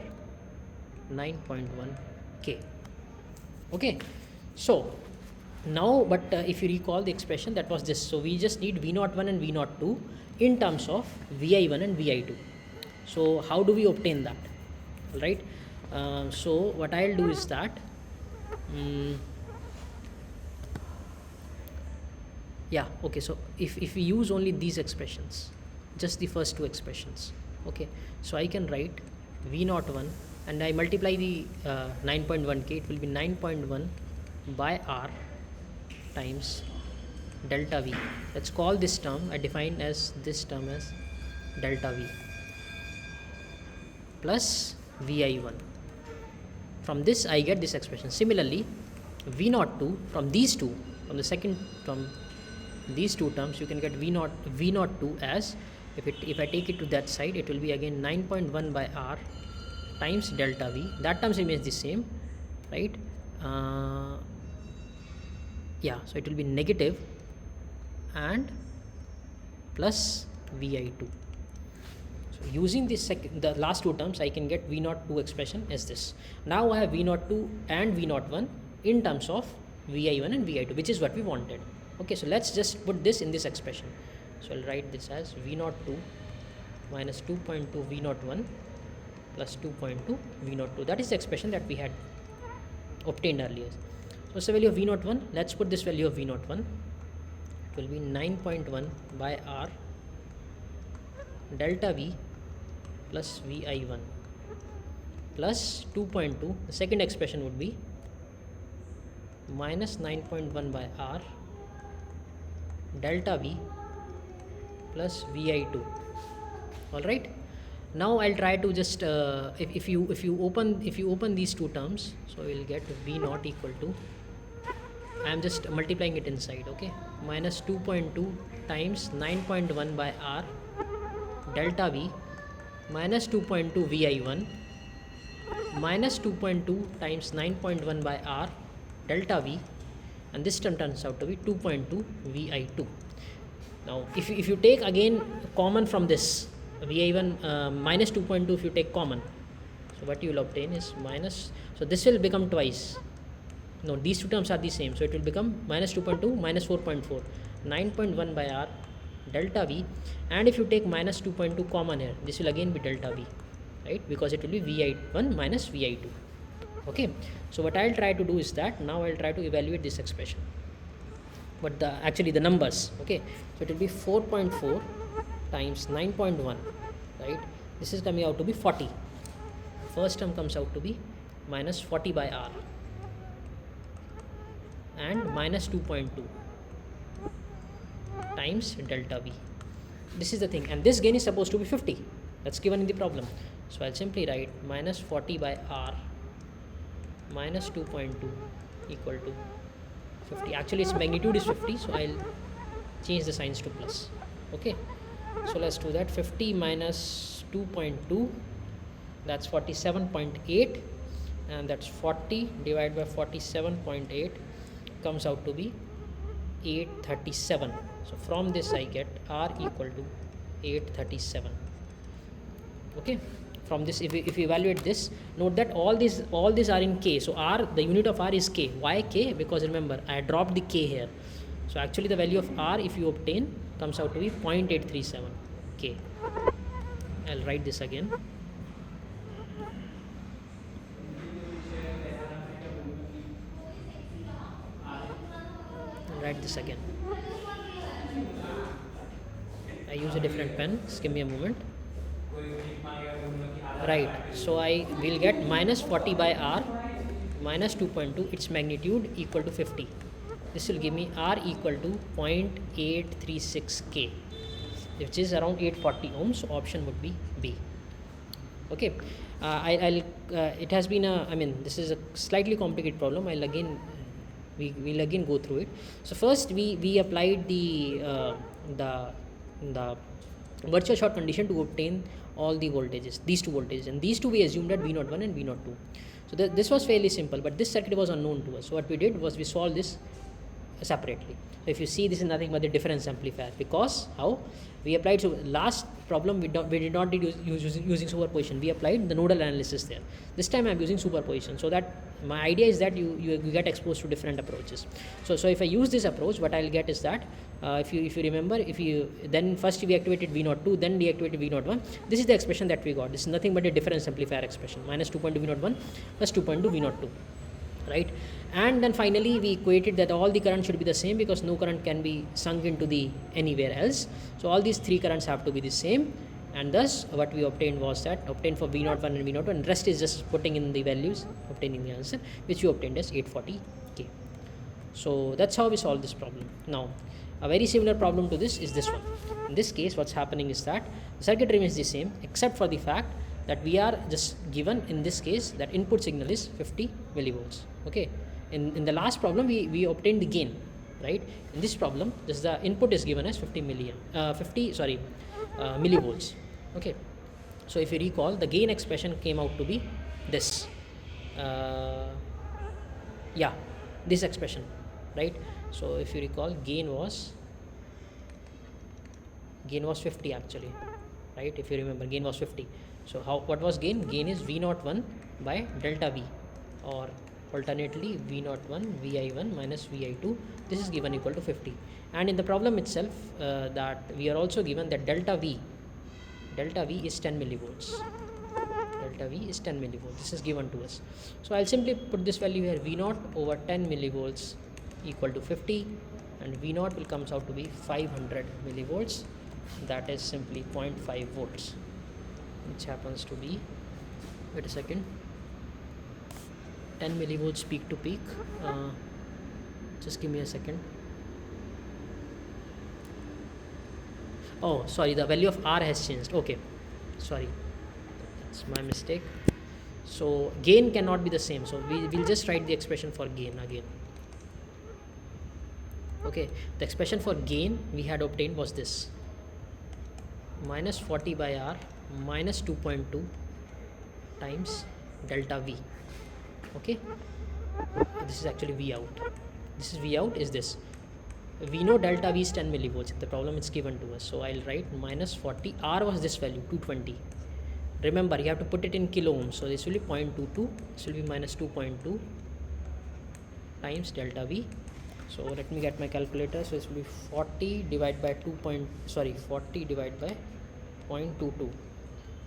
9.1k. Okay, so now but if you recall the expression, that was this. So we just need V01 and V02 in terms of Vi1 and Vi2. So how do we obtain that? All right, so what I'll do is that yeah, okay, so if we use only these expressions, just the first two expressions, okay, so I can write V01 and I multiply the 9.1k, it will be 9.1 by R times delta V. Let's call this term, I define as this term as delta V plus Vi1. From this I get this expression. Similarly, V02 from these two, from these two terms, you can get V02 as, if I take it to that side, it will be again 9.1 by R times delta V. That terms remains the same, right? Yeah, so it will be negative and plus Vi2. So using this the last two terms, I can get V02 expression as this. Now I have V02 and V01 in terms of vi1 and vi2, which is what we wanted. Okay, so let's just put this in this expression. So I'll write this as v02 minus 2.2 v01 plus 2.2 v02. That is the expression that we had obtained earlier. So what's the value of v01? Let's put this value of v01. It will be 9.1 by r delta v plus vi1 plus 2.2. The second expression would be minus 9.1 by r delta v plus vi2. All right, now I'll try to just if you open these two terms, so we'll get v naught equal to, I am just multiplying it inside. Okay, minus 2.2 times 9.1 by r delta v minus 2.2 vi1 minus 2.2 times 9.1 by r delta v, and this term turns out to be 2.2 vi2. Now if you take again common from this vi1 minus 2.2, if you take common, so what you will obtain is minus, so this will become twice, no, these two terms are the same, so it will become minus 2.2 minus 4.4, 9.1 by r delta v, and if you take minus 2.2 common here, this will again be delta v, right, because it will be vi1 minus vi2. Okay, so what I'll try to do is that now I'll try to evaluate this expression, but actually the numbers. Okay, so it will be 4.4 times 9.1, right, this is coming out to be 40. First term comes out to be minus 40 by r and minus 2.2 times delta v. This is the thing, and this gain is supposed to be 50. That's given in the problem. So I'll simply write minus 40 by r minus 2.2 equal to 50. Actually its magnitude is 50, so I'll change the signs to plus. Okay, so let's do that. 50 minus 2.2, that's 47.8, and that's 40 divided by 47.8 comes out to be 837. So from this I get r equal to 837. Okay, from this if you evaluate this, note that all these are in k. So r, the unit of r is k. Why k? Because remember I dropped the k here. So actually the value of r, if you obtain, comes out to be 0.837 k. I'll write this again. Write this again. I use a different pen. Just give me a moment. Right, so I will get minus 40 by r minus 2.2, its magnitude equal to 50. This will give me r equal to 0.836 k, which is around 840 ohms. So option would be B. Okay, I'll it has been a, I mean, this is a slightly complicated problem. I'll again we'll again go through it. So first we applied the virtual short condition to obtain all the voltages, these two voltages, and these two we assumed at V01 and V02. So this was fairly simple, but this circuit was unknown to us. So what we did was we solved this separately. So if you see, this is nothing but the difference amplifier, because how we applied, so last problem we did not using superposition, we applied the nodal analysis there. This time I am using superposition, so that my idea is that you get exposed to different approaches. So if I use this approach, what I'll get is that if you remember, then first we activated V02, then deactivated V01. This is the expression that we got. This is nothing but a difference amplifier expression, minus 2.2 V01 plus 2.2 V02, right? And then finally we equated that all the current should be the same, because no current can be sunk into the anywhere else. So all these three currents have to be the same, and thus what we obtained was that obtained for V01 and V02, and rest is just putting in the values, obtaining the answer, which we obtained as 840k. So that's how we solve this problem. Now a very similar problem to this is this one. In this case, what's happening is that the circuit remains the same, except for the fact that we are just given in this case that input signal is 50 millivolts. Okay, in the last problem we obtained the gain, right? In this problem, the input is given as 50 millivolts. Okay, so if you recall, the gain expression came out to be this, this expression, right? So if you recall, gain was 50 actually, right? If you remember, gain was 50. So what was gain? Gain is V01 by delta V, or alternately V01 Vi1 minus Vi2, this is given equal to 50. And in the problem itself, that we are also given that delta V is 10 millivolts. Delta V is 10 millivolts. This is given to us. So I'll simply put this value here, V0 over 10 millivolts equal to 50, and V0 will comes out to be 500 millivolts. That is simply 0.5 volts, which happens to be, wait a second, 10 millivolts peak to peak. Just give me a second. Oh, sorry, the value of R has changed. Okay, sorry, that's my mistake. So gain cannot be the same, so we'll just write the expression for gain again. Okay, the expression for gain we had obtained was this: minus 40 by R minus 2.2 times delta V. Okay, this is actually V out. This is V out is this. We know delta V is 10 millivolts. The problem is given to us, so I'll write minus 40. R was this value 220. Remember, you have to put it in kilo ohms, so this will be 0.22. This will be minus 2.2 times delta V. So let me get my calculator. So this will be 40 divided by 40 divided by 0.22.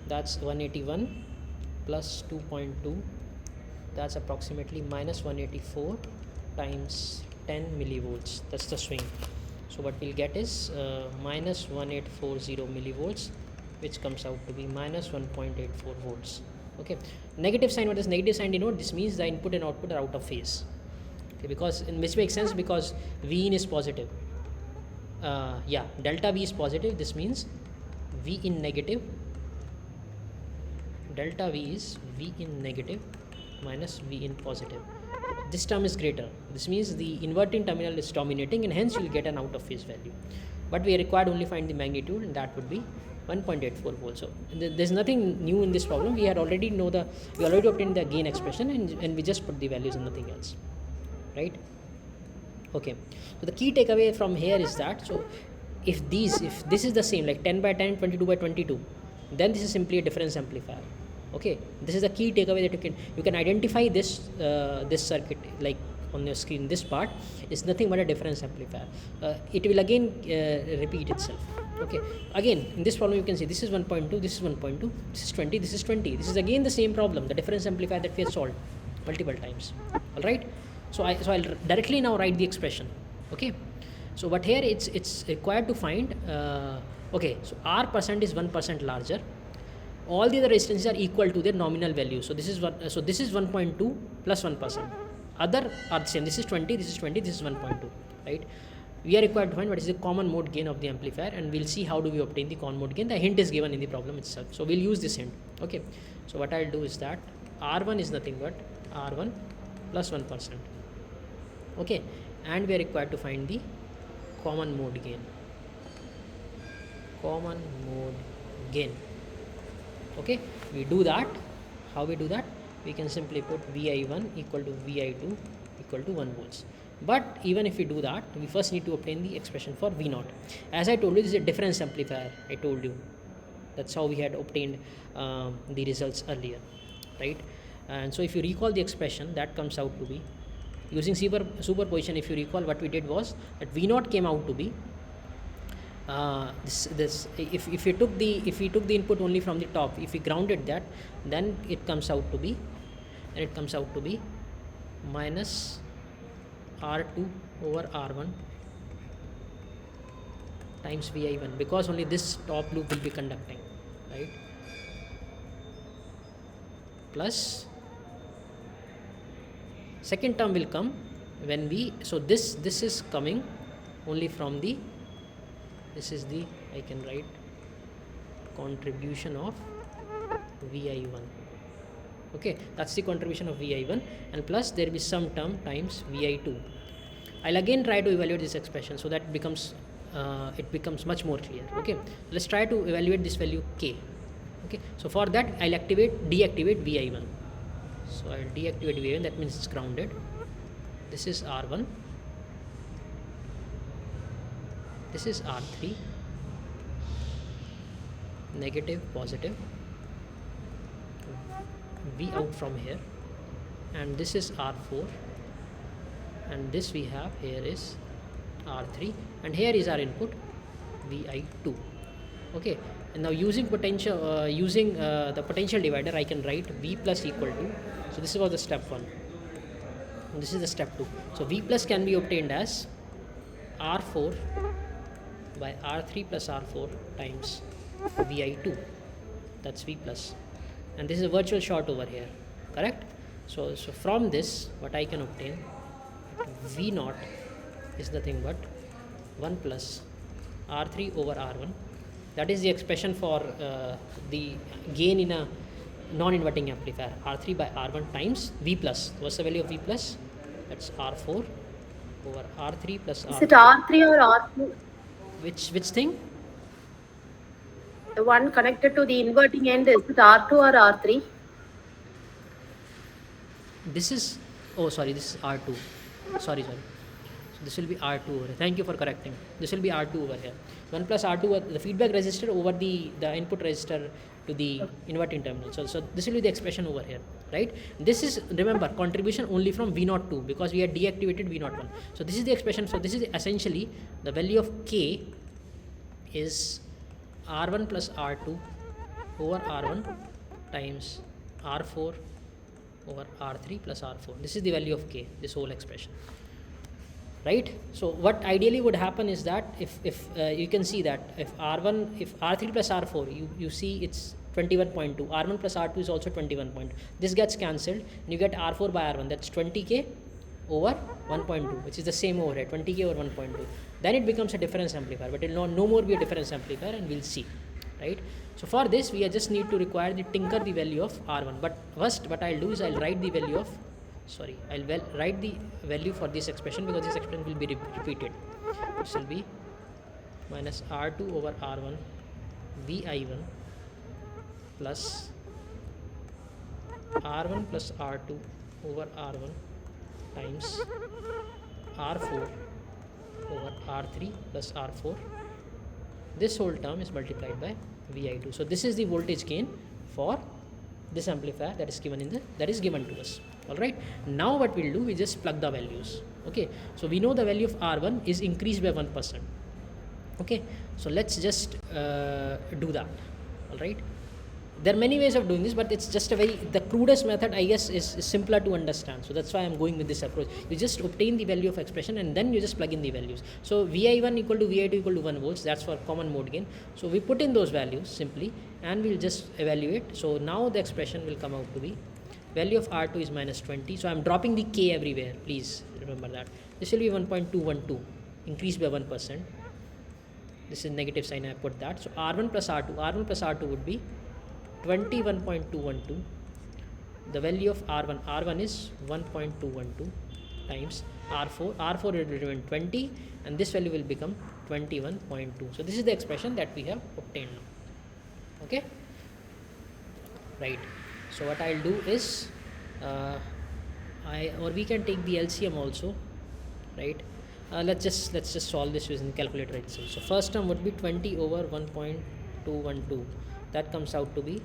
That's 181 plus 2.2. That's approximately minus 184 times 10 millivolts. That's the swing. So what we'll get is minus 1840 millivolts, which comes out to be minus 1.84 volts. Okay, negative sign. What is negative sign denote? This means the input and output are out of phase. Okay, because which makes sense, because V in is positive. Yeah, delta V is positive. This means V in negative. Delta V is V in negative minus V in positive. This term is greater. This means the inverting terminal is dominating, and hence you will get an out of phase value. But we are required only find the magnitude, and that would be 1.84 volts. So there's nothing new in this problem. We already obtained the gain expression, and we just put the values and nothing else, right? Okay, so the key takeaway from here is that, so if this is the same, like 10 by 10, 22 by 22, then this is simply a difference amplifier. Okay, this is the key takeaway, that you can identify this this circuit, like on your screen. This part is nothing but a difference amplifier. It will again repeat itself. Okay, again in this problem you can see this is 1.2, this is 1.2, this is 20, this is 20. This is again the same problem, the difference amplifier that we have solved multiple times. All right, so I'll directly now write the expression. Okay, so but here it's required to find okay, so R percent is 1% larger. All the other resistances are equal to their nominal value. So this is 1.2 plus 1%. Other are the same. This is 20, this is 20, this is 1.2, right? We are required to find what is the common mode gain of the amplifier, and we'll see how do we obtain the common mode gain. The hint is given in the problem itself, so we'll use this hint. Okay, so what I'll do is that R1 is nothing but R1 plus 1%. Okay, and we are required to find the common mode gain. Common mode gain. Okay, we do that. How we do that? We can simply put Vi1 equal to Vi2 equal to 1 volts. But even if we do that, we first need to obtain the expression for V0. As I told you, this is a difference amplifier. I told you that's how we had obtained the results earlier, right? And so if you recall the expression, that comes out to be, using superposition, if you recall, what we did was that V0 came out to be if we took the input only from the top, if we grounded that, then it comes out to be minus R2 over R1 times Vi1, because only this top loop will be conducting, right? Plus second term will come when this is coming only from the, this is the, I can write contribution of Vi1. Okay, that's the contribution of Vi1, and plus there will be some term times Vi2. I'll again try to evaluate this expression so that it becomes much more clear. Okay, let's try to evaluate this value K. Okay, so for that I'll deactivate Vi1. So I'll deactivate Vi1, that means it's grounded. This is R1. This is R3, negative, positive, V out from here, and this is R4, and this we have here is R3, and here is our input Vi2. Okay, and now using potential the potential divider, I can write V plus equal to, so this was the step 1 and this is the step 2. So V plus can be obtained as R4 by R3 plus R4 times Vi2, that's V plus, and this is a virtual short over here, correct? So from this what I can obtain, V naught is nothing but 1 plus R3 over R1, that is the expression for the gain in a non-inverting amplifier, R3 by R1 times V plus. What's the value of V plus? That's R4 over R3 plus Is R4. it R3 or R2? Which thing? The one connected to the inverting end, is it R2 or R3? This is, oh sorry, this is R2. Sorry. So this will be R2 over here. Thank you for correcting. This will be R2 over here. 1 plus R2, the feedback resistor over the input resistor to the inverting terminal. So this will be the expression over here, right? This is, remember, contribution only from V02 because we had deactivated V01. So this is the expression. So this is essentially the value of K is R1 plus R2 over R1 times R4 over R3 plus R4. This is the value of K, this whole expression, right? So what ideally would happen is that if you can see that if R3 plus R4, you see it's 21.2, R1 plus R2 is also 21.2, this gets cancelled and you get R4 by R1, that's 20K over 1.2, which is the same over here, 20K over 1.2. Then it becomes a difference amplifier, but it will no more be a difference amplifier, and we'll see, right? So for this we just need to require the tinker the value of R1, but first what I'll do is I'll write the value of, write the value for this expression, because this expression will be repeated. This will be minus R2 over R1 Vi1 plus R1 plus R2 over R1 times R4 over R3 plus R4. This whole term is multiplied by Vi2. So this is the voltage gain for this amplifier that is given to us. All right, now what we'll do, we just plug the values. Okay, so we know the value of R1 is increased by 1%. Okay, so let's just do that. All right, there are many ways of doing this, but it's just the crudest method, I guess, is simpler to understand. So that's why I'm going with this approach. You just obtain the value of expression and then you just plug in the values. So Vi1 equal to Vi2 equal to 1 volts, that's for common mode gain. So we put in those values simply and we'll just evaluate. So now the expression will come out to be, value of R2 is minus 20. So I'm dropping the K everywhere, please remember that. This will be 1.212, increased by 1%. This is negative sign, I put that. So R1 plus R2 would be 21.212. The value of R1 is 1.212 times R4 will remain 20, and this value will become 21.2. So this is the expression that we have obtained now. Okay, right. So what I'll do is we can take the LCM also, right? Let's just solve this using the calculator itself. So first term would be 20 over 1.212. That comes out to be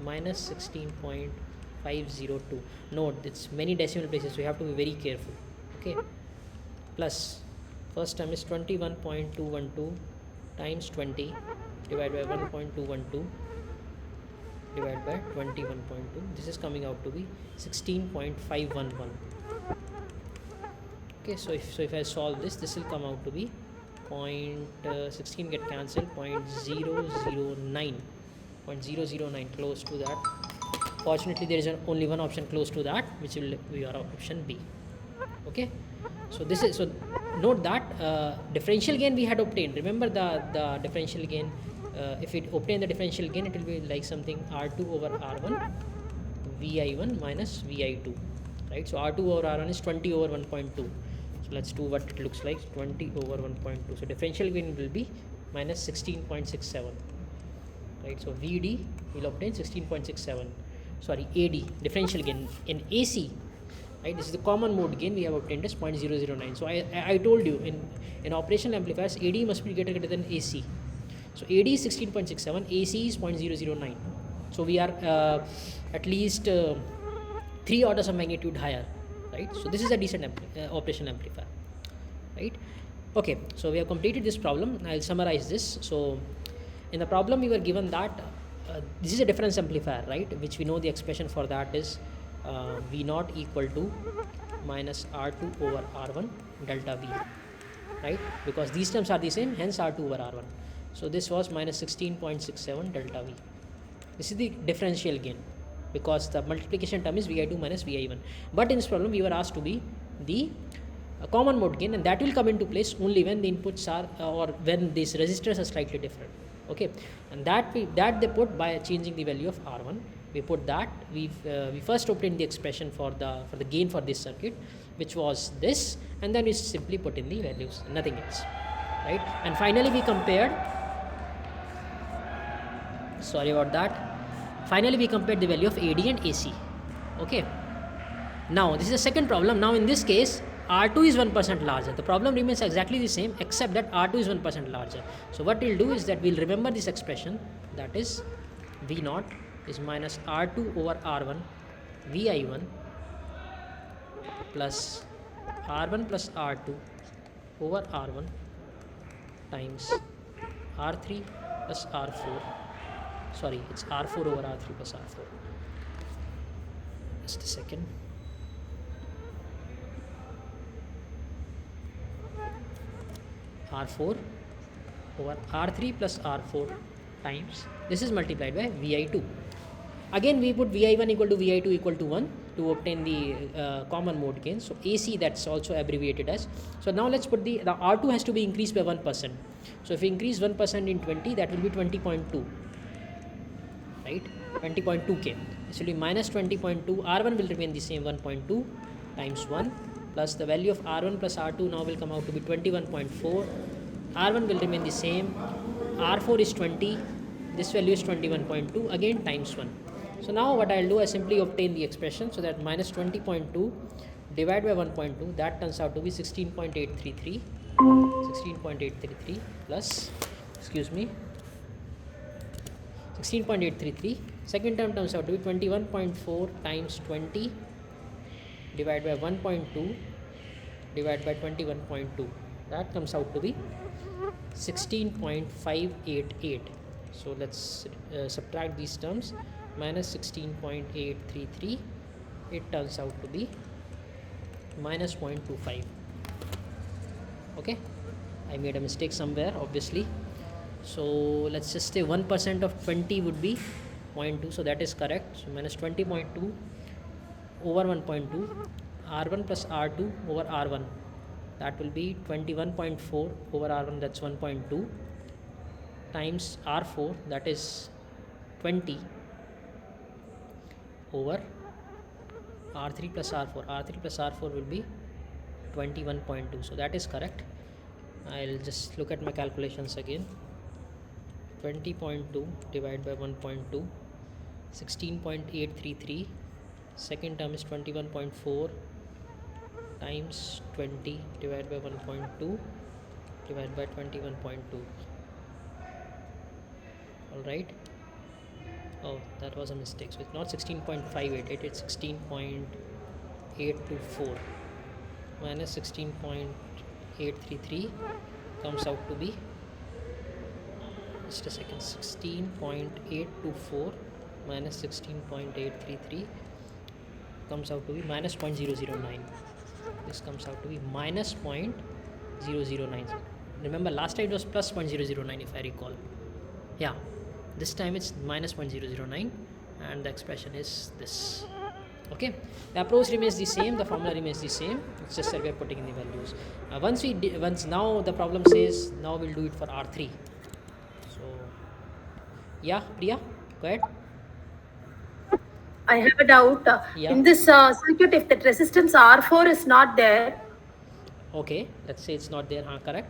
minus 16.502. Note, it's many decimal places, so you have to be very careful. Okay, plus first term is 21.212 times 20 divided by 1.212 divided by 21.2. This is coming out to be 16.511. Okay, so if I solve this will come out to be 16 get cancelled, 0.009, close to that. Fortunately there is only one option close to that, which will be our option B. Okay, so this is, so note that differential gain we had obtained. Remember the differential gain, if we obtain the differential gain, it will be like something R2 over R1 Vi1 minus Vi2, right? So R2 over R1 is 20 over 1.2. So let's do what it looks like, 20 over 1.2. So differential gain will be minus 16.67, right? So VD will obtain 16.67. Sorry, AD, differential gain in AC, right? This is the common mode gain we have obtained as 0.009. So I told you in operational amplifiers, AD must be greater than AC. So AD is 16.67, AC is 0.009. So we are at least 3 orders of magnitude higher, right? So this is a decent operation amplifier, right? Okay, so we have completed this problem. I'll summarize this. So in the problem we were given that this is a difference amplifier, right, which we know the expression for that is V naught equal to minus R2 over R1 delta V, right, because these terms are the same, hence R2 over R1. So this was minus 16.67 delta V. This is the differential gain because the multiplication term is Vi2 minus Vi1. But in this problem we were asked to be the common mode gain, and that will come into place only when the inputs are or when these resistors are slightly different. Okay, and that they put by changing the value of R1. We put that we first obtained the expression for the gain for this circuit, which was this, and then we simply put in the values, nothing else, right? And finally we compared. Sorry about that. Finally we compared the value of AD and AC. Okay. Now this is the second problem. Now in this case R2 is 1% larger. The problem remains exactly the same except that R2 is 1% larger. So what we'll do is that we'll remember this expression, that is V naught is minus R2 over R1 Vi1 plus R1 plus R2 over R1 times R3 plus R4. Sorry, it's R4 over R3 plus R4. Just a second. R4 over R3 plus R4 times, this is multiplied by Vi2. Again we put Vi1 equal to Vi2 equal to 1 to obtain the common mode gain. So AC, that's also abbreviated as. So now let's put the R2 has to be increased by 1%. So if we increase 1% in 20, that will be 20.2, right? 20.2k. This will be minus 20.2. R1 will remain the same, 1.2 times 1 plus the value of R1 plus R2 now will come out to be 21.4. R1 will remain the same. R4 is 20. This value is 21.2, again times 1. So now what I'll do, I simply obtain the expression. So that minus 20.2 divided by 1.2, that turns out to be 16.833. 16.833 plus, excuse me, 16.833. Second term turns out to be 21.4 times 20 divided by 1.2 divided by 21.2. That comes out to be 16.588. So let's subtract these terms. Minus 16.833. It turns out to be minus 0.25. Okay, I made a mistake somewhere, obviously. So let's just say 1% of 20 would be 0.2. So that is correct. So minus 20.2 over 1.2, R1 plus R2 over R1, that will be 21.4 over R1, that's 1.2 times R4, that is 20 over R3 plus R4. R3 plus R4 will be 21.2. So that is correct. I'll just look at my calculations again. 20.2 divided by 1.2, 16.833. Second term is 21.4 times 20 divided by 1.2 divided by 21.2. Alright. Oh, that was a mistake. So it's not 16.588, it's 16.824 minus 16.833 comes out to be, just a second, 16.824 minus 16.833 comes out to be minus 0.009. This comes out to be minus 0.009. Remember last time it was plus 0.009 if I recall. Yeah, this time it's minus 0.009 and the expression is this. Okay, the approach remains the same, the formula remains the same, it's just that we are putting in the values. Once now the problem says now we'll do it for R3. So yeah, Priya, go ahead. I have a doubt. Yeah. In this circuit, if that resistance R4 is not there, Okay, let's say it's not there, correct?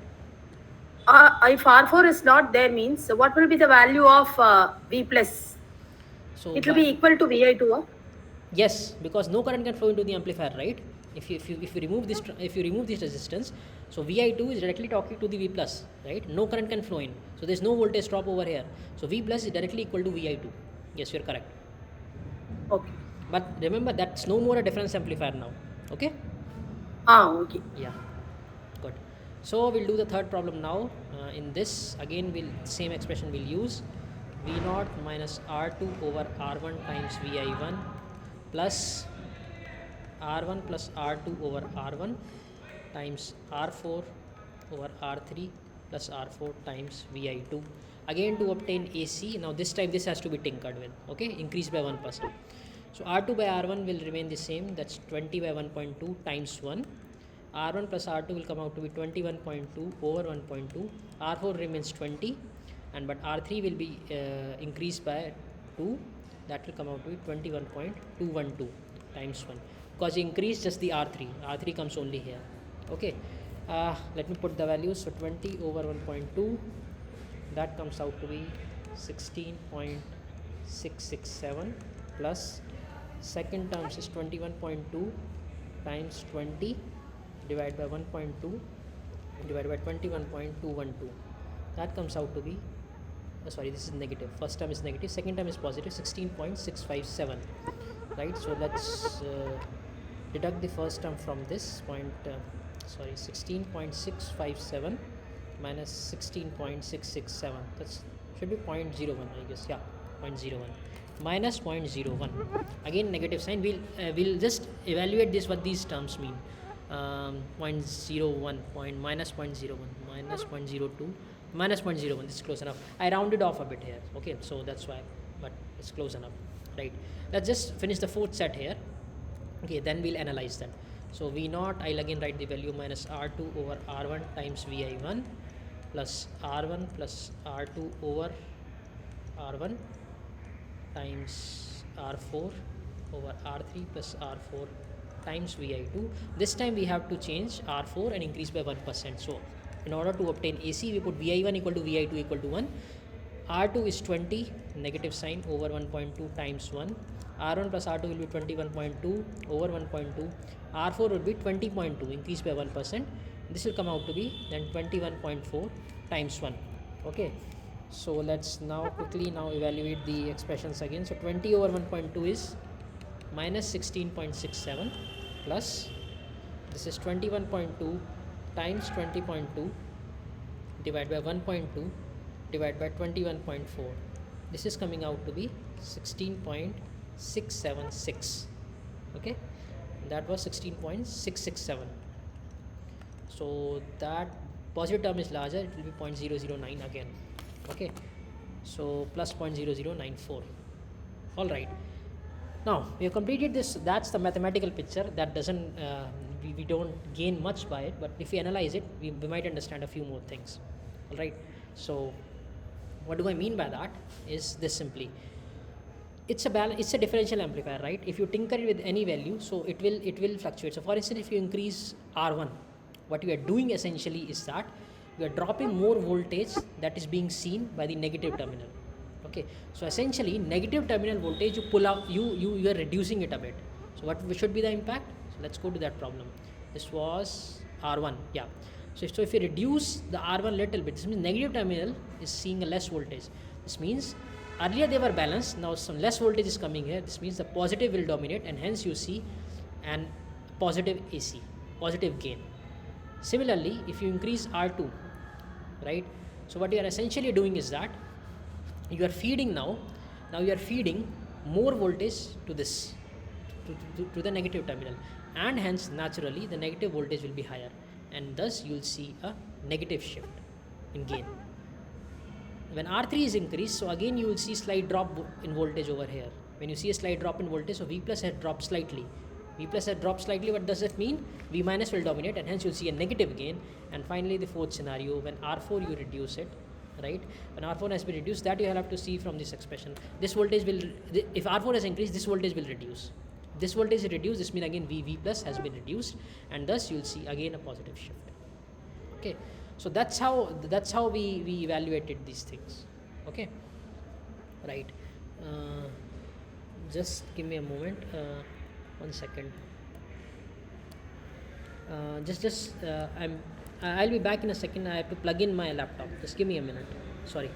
if R4 is not there means what will be the value of V plus? So It will be equal to Vi2. yes, because no current can flow into the amplifier, right? If you remove this resistance, so Vi2 is directly talking to the V plus, right? No current can flow in, so there's no voltage drop over here. So V plus is directly equal to Vi2. Yes, you're correct. Okay. But remember, that's no more a difference amplifier now. Okay? Okay. Yeah, good. So we'll do the third problem now. In this, again, same expression we'll use. V0 minus R2 over R1 times VI1 plus R1 plus R2 over R1 times R4 over R3 plus R4 times VI2. Again, to obtain AC, now this time this has to be tinkered with, okay, increased by 1%. So R2 by R1 will remain the same, that's 20 by 1.2 times 1. R1 plus R2 will come out to be 21.2 over 1.2. R4 remains 20, and but R3 will be increased by 2, that will come out to be 21.212 times 1, because increase just the R3 comes only here. Okay, let me put the values. So 20 over 1.2, that comes out to be 16.667 plus second terms is 21.2 times 20 divided by 1.2 divided by 21.212, that comes out to be sorry, this is negative. First term is negative, second term is positive, 16.657, right? So let's deduct the first term from this point, 16.657 minus 16.667, that's should be 0.01, I guess. Yeah, 0.01 minus 0.01, again negative sign. We'll just evaluate this, what these terms mean. 0.01 minus 0.01 minus 0.02 minus 0.01, this is close enough. I rounded off a bit here, okay, so that's why, but it's close enough, right? Let's just finish the fourth set here, okay, then we'll analyze that. So V0, I'll again write the value minus R2 over R1 times VI1 plus R1 plus R2 over R1 times R4 over R3 plus R4 times VI2. This time we have to change R4 and increase by 1%. So in order to obtain AC, we put VI1 equal to VI2 equal to 1. R2 is 20, negative sign, over 1.2 times 1. R1 plus R2 will be 21.2 over 1.2. R4 will be 20.2, increased by 1%. This will come out to be then 21.4 times 1. Okay. So let's now quickly evaluate the expressions again. So 20 over 1.2 is minus 16.67 plus this is 21.2 times 20.2 divided by 1.2 divided by 21.4. This is coming out to be 16.676. Okay, that was 16.667. So that positive term is larger, it will be 0.009 again. Okay, so plus 0.0094. all right, now we have completed this. That's the mathematical picture. That doesn't we don't gain much by it, but if we analyze it, we might understand a few more things. All right, so what do I mean by that is this simply, it's a differential amplifier, right? If you tinker it with any value, so it will fluctuate. So for instance, if you increase R1, what you are doing essentially is that you are dropping more voltage that is being seen by the negative terminal. Okay, so essentially negative terminal voltage you pull out, you are reducing it a bit. So what should be the impact? So let's go to that problem. This was R1, yeah. So if you reduce the R1 little bit, this means negative terminal is seeing a less voltage. This means earlier they were balanced, now some less voltage is coming here. This means the positive will dominate, and hence you see an positive AC, positive gain. Similarly, if you increase R2, right, so what you are essentially doing is that you are feeding now you are feeding more voltage to this to the negative terminal, and hence naturally the negative voltage will be higher, and thus you will see a negative shift in gain. When R3 is increased, so again you will see slight drop in voltage over here. When you see a slight drop in voltage, so V plus has dropped slightly. V plus has dropped slightly. What does that mean? V minus will dominate, and hence you'll see a negative gain. And finally, the fourth scenario, when R4 you reduce it, right? When R4 has been reduced, that you have to see from this expression. This voltage will, if R4 has increased, this voltage will reduce. This voltage is reduced. This means again V plus has been reduced, and thus you'll see again a positive shift. Okay, so that's how we evaluated these things. Okay, right. Just give me a moment. 1 second. I'll be back in a second. I have to plug in my laptop. Just give me a minute. Sorry.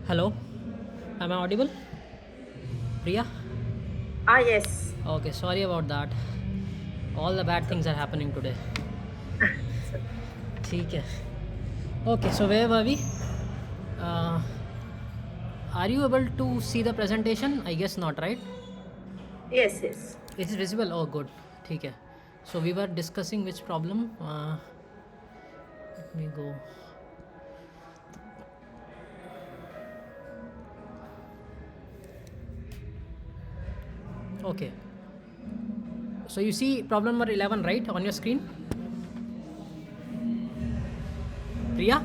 Hello, am I audible? Priya? Yes. Okay, sorry about that. All the bad things are happening today. ठीक है. Okay, so where were we? Uh, are you able to see the presentation? I guess not, right? Yes, yes. It is visible? Oh, good. ठीक है. So we were discussing which problem. Let me go. Okay. So you see problem number 11, right, on your screen? Priya?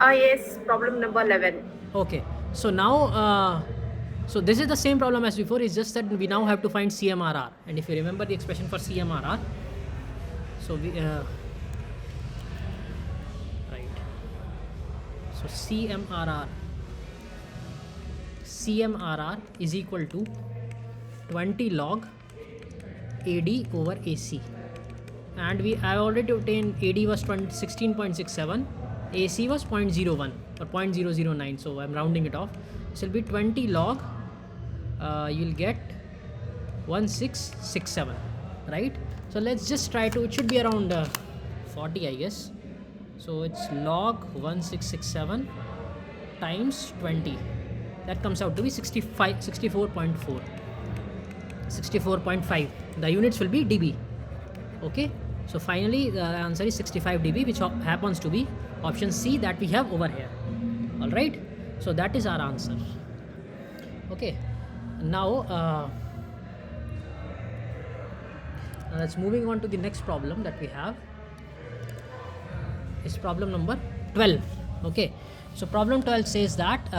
Yes, problem number 11. Okay. So now, so this is the same problem as before. It's just that we now have to find CMRR. And if you remember the expression for CMRR, so we right. So CMRR is equal to 20 log AD over AC. and I already obtained AD was 16.67, AC was 0.01 or 0.009, so I'm rounding it off. So it'll be 20 log, you'll get 1667, right? So let's just try to, it should be around 40, I guess. So it's log 1667 times 20, that comes out to be 64.4, 64.5. The units will be dB. Okay, so finally the answer is 65 dB, which happens to be option C that we have over here. All right, so that is our answer. Okay, now let's moving on to the next problem that we have. Is problem number 12. Okay, so problem 12 says that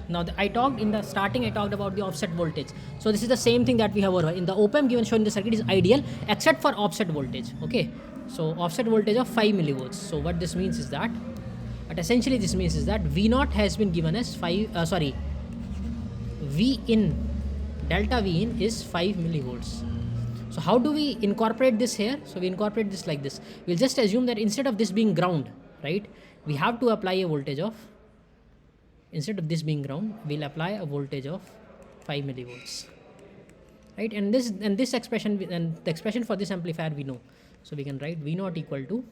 now I talked in the starting, I talked about the offset voltage. So this is the same thing that we have over here. In the op amp given shown in the circuit is ideal except for offset voltage. Okay, so offset voltage of 5 millivolts. So what this means is that, but essentially this means is that V0 has been given as V in, delta V in is 5 millivolts. So how do we incorporate this here? So we incorporate this like this. We'll just assume that instead of this being ground, right, we have to apply a voltage of, instead of this being ground, we'll apply a voltage of 5 millivolts, right? And this expression, and the expression for this amplifier we know. So we can write V0 equal to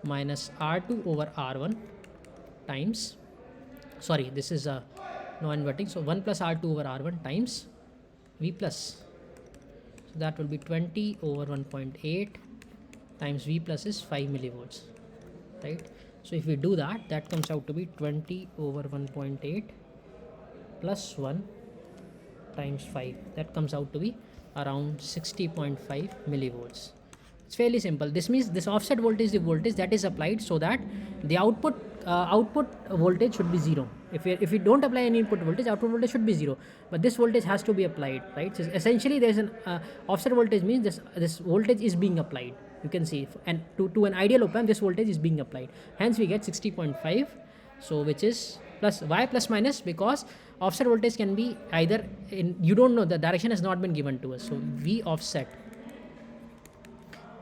minus R2 over R1 times, sorry, this is a non-inverting, so 1 plus R2 over R1 times V plus. So that will be 20 over 1.8 times V plus is 5 millivolts, right? So if we do that, that comes out to be 20 over 1.8 plus 1 times 5. That comes out to be around 60.5 millivolts. It's fairly simple. This means this offset voltage is the voltage that is applied so that the output voltage should be 0. If we don't apply any input voltage, output voltage should be 0. But this voltage has to be applied, right? So essentially, there's an offset voltage means this voltage is being applied. You can see, and to an ideal op amp, this voltage is being applied. Hence, we get 60.5. So which is plus, why plus minus? Because offset voltage can be either in, you don't know, the direction has not been given to us. So V offset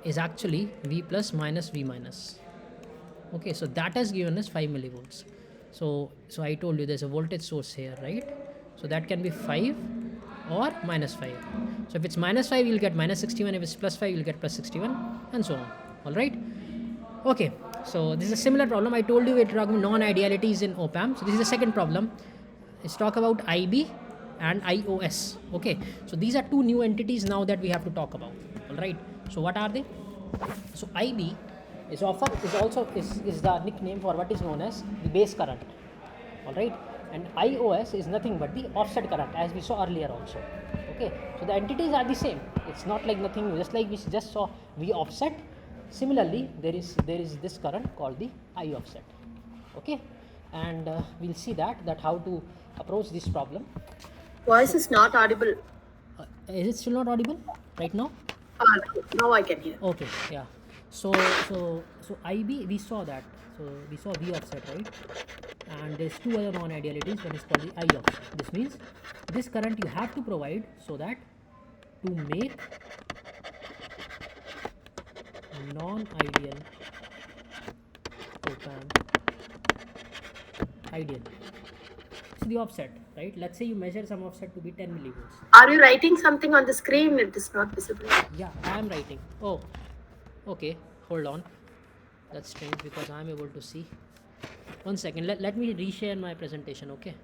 is actually V plus minus V minus. Okay, so that has given us 5 millivolts. So I told you there's a voltage source here, right? So that can be 5 or minus 5. So if it's minus 5, you'll get minus 61. If it's plus 5, you'll get plus 61, and so on. All right. Okay, so this is a similar problem. I told you we're talking about non-idealities in op amp. So this is the second problem. Let's talk about IB and IOS. Okay, so these are two new entities now that we have to talk about. All right. So what are they? So IB is the nickname for what is known as the base current. All right, and IOS is nothing but the offset current, as we saw earlier also. Okay, so the entities are the same. It's not like nothing, just like we just saw V offset. Similarly, there is this current called the I offset. Okay, and we'll see that how to approach this problem. Voice is not audible. Is it still not audible right now? Now I can hear. Okay, yeah. So IB, we saw that. So we saw V offset, right? And there's two other non-idealities. One is called the I offset. This means this current you have to provide so that to make non-ideal op amp ideal. So the offset, right? Let's say you measure some offset to be 10 millivolts. Are you writing something on the screen? It is not visible. Yeah, I am writing. Oh, okay, hold on. That's strange because I am able to see. One second, let me reshare my presentation. Okay,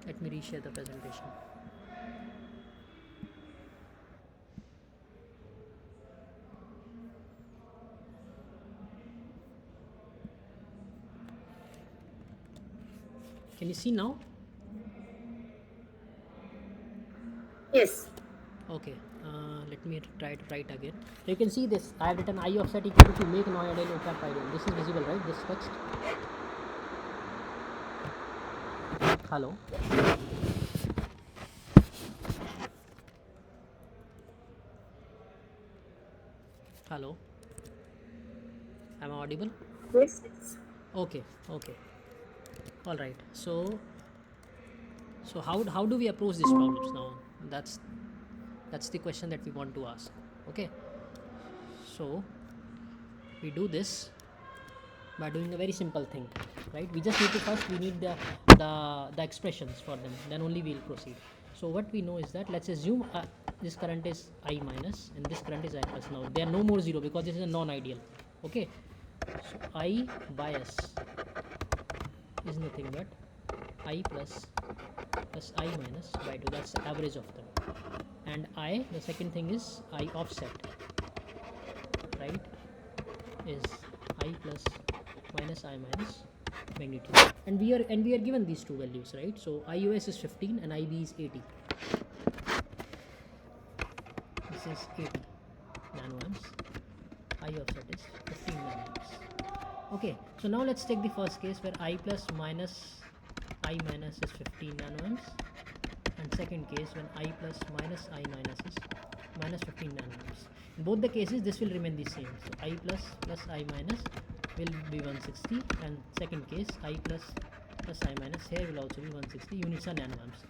let me reshare the presentation. Can you see now? Yes. Okay, let me try to write again. So you can see this. I have written I offset equal to make non-ideal op amp ideal. This is visible, right? This text. Hello. Hello. Am I audible? Yes. Okay. All right. So how do we approach these problems now? That's the question that we want to ask. Okay. So we do this by doing a very simple thing, right? We just need to first we need the expressions for them, then only we'll proceed. So what we know is that, let's assume this current is I minus and this current is I plus. Now they are no more zero because this is a non-ideal. Okay, so I bias is nothing but I plus I minus by 2, that's the average of them. And I, the second thing is I offset, right, is I plus minus I minus magnitude, and we are given these two values, right? So IOS is 15 and IB is 80. This is 80 nanoamps. I offset is 15 nanoamps. Okay, so now let's take the first case where I plus minus I minus is 15 nanoamps, and second case when I plus minus I minus is minus 15 nanoamps. In both the cases this will remain the same. So I plus I minus will be 160, and second case I plus I minus here will also be 160. Units are nanoamps.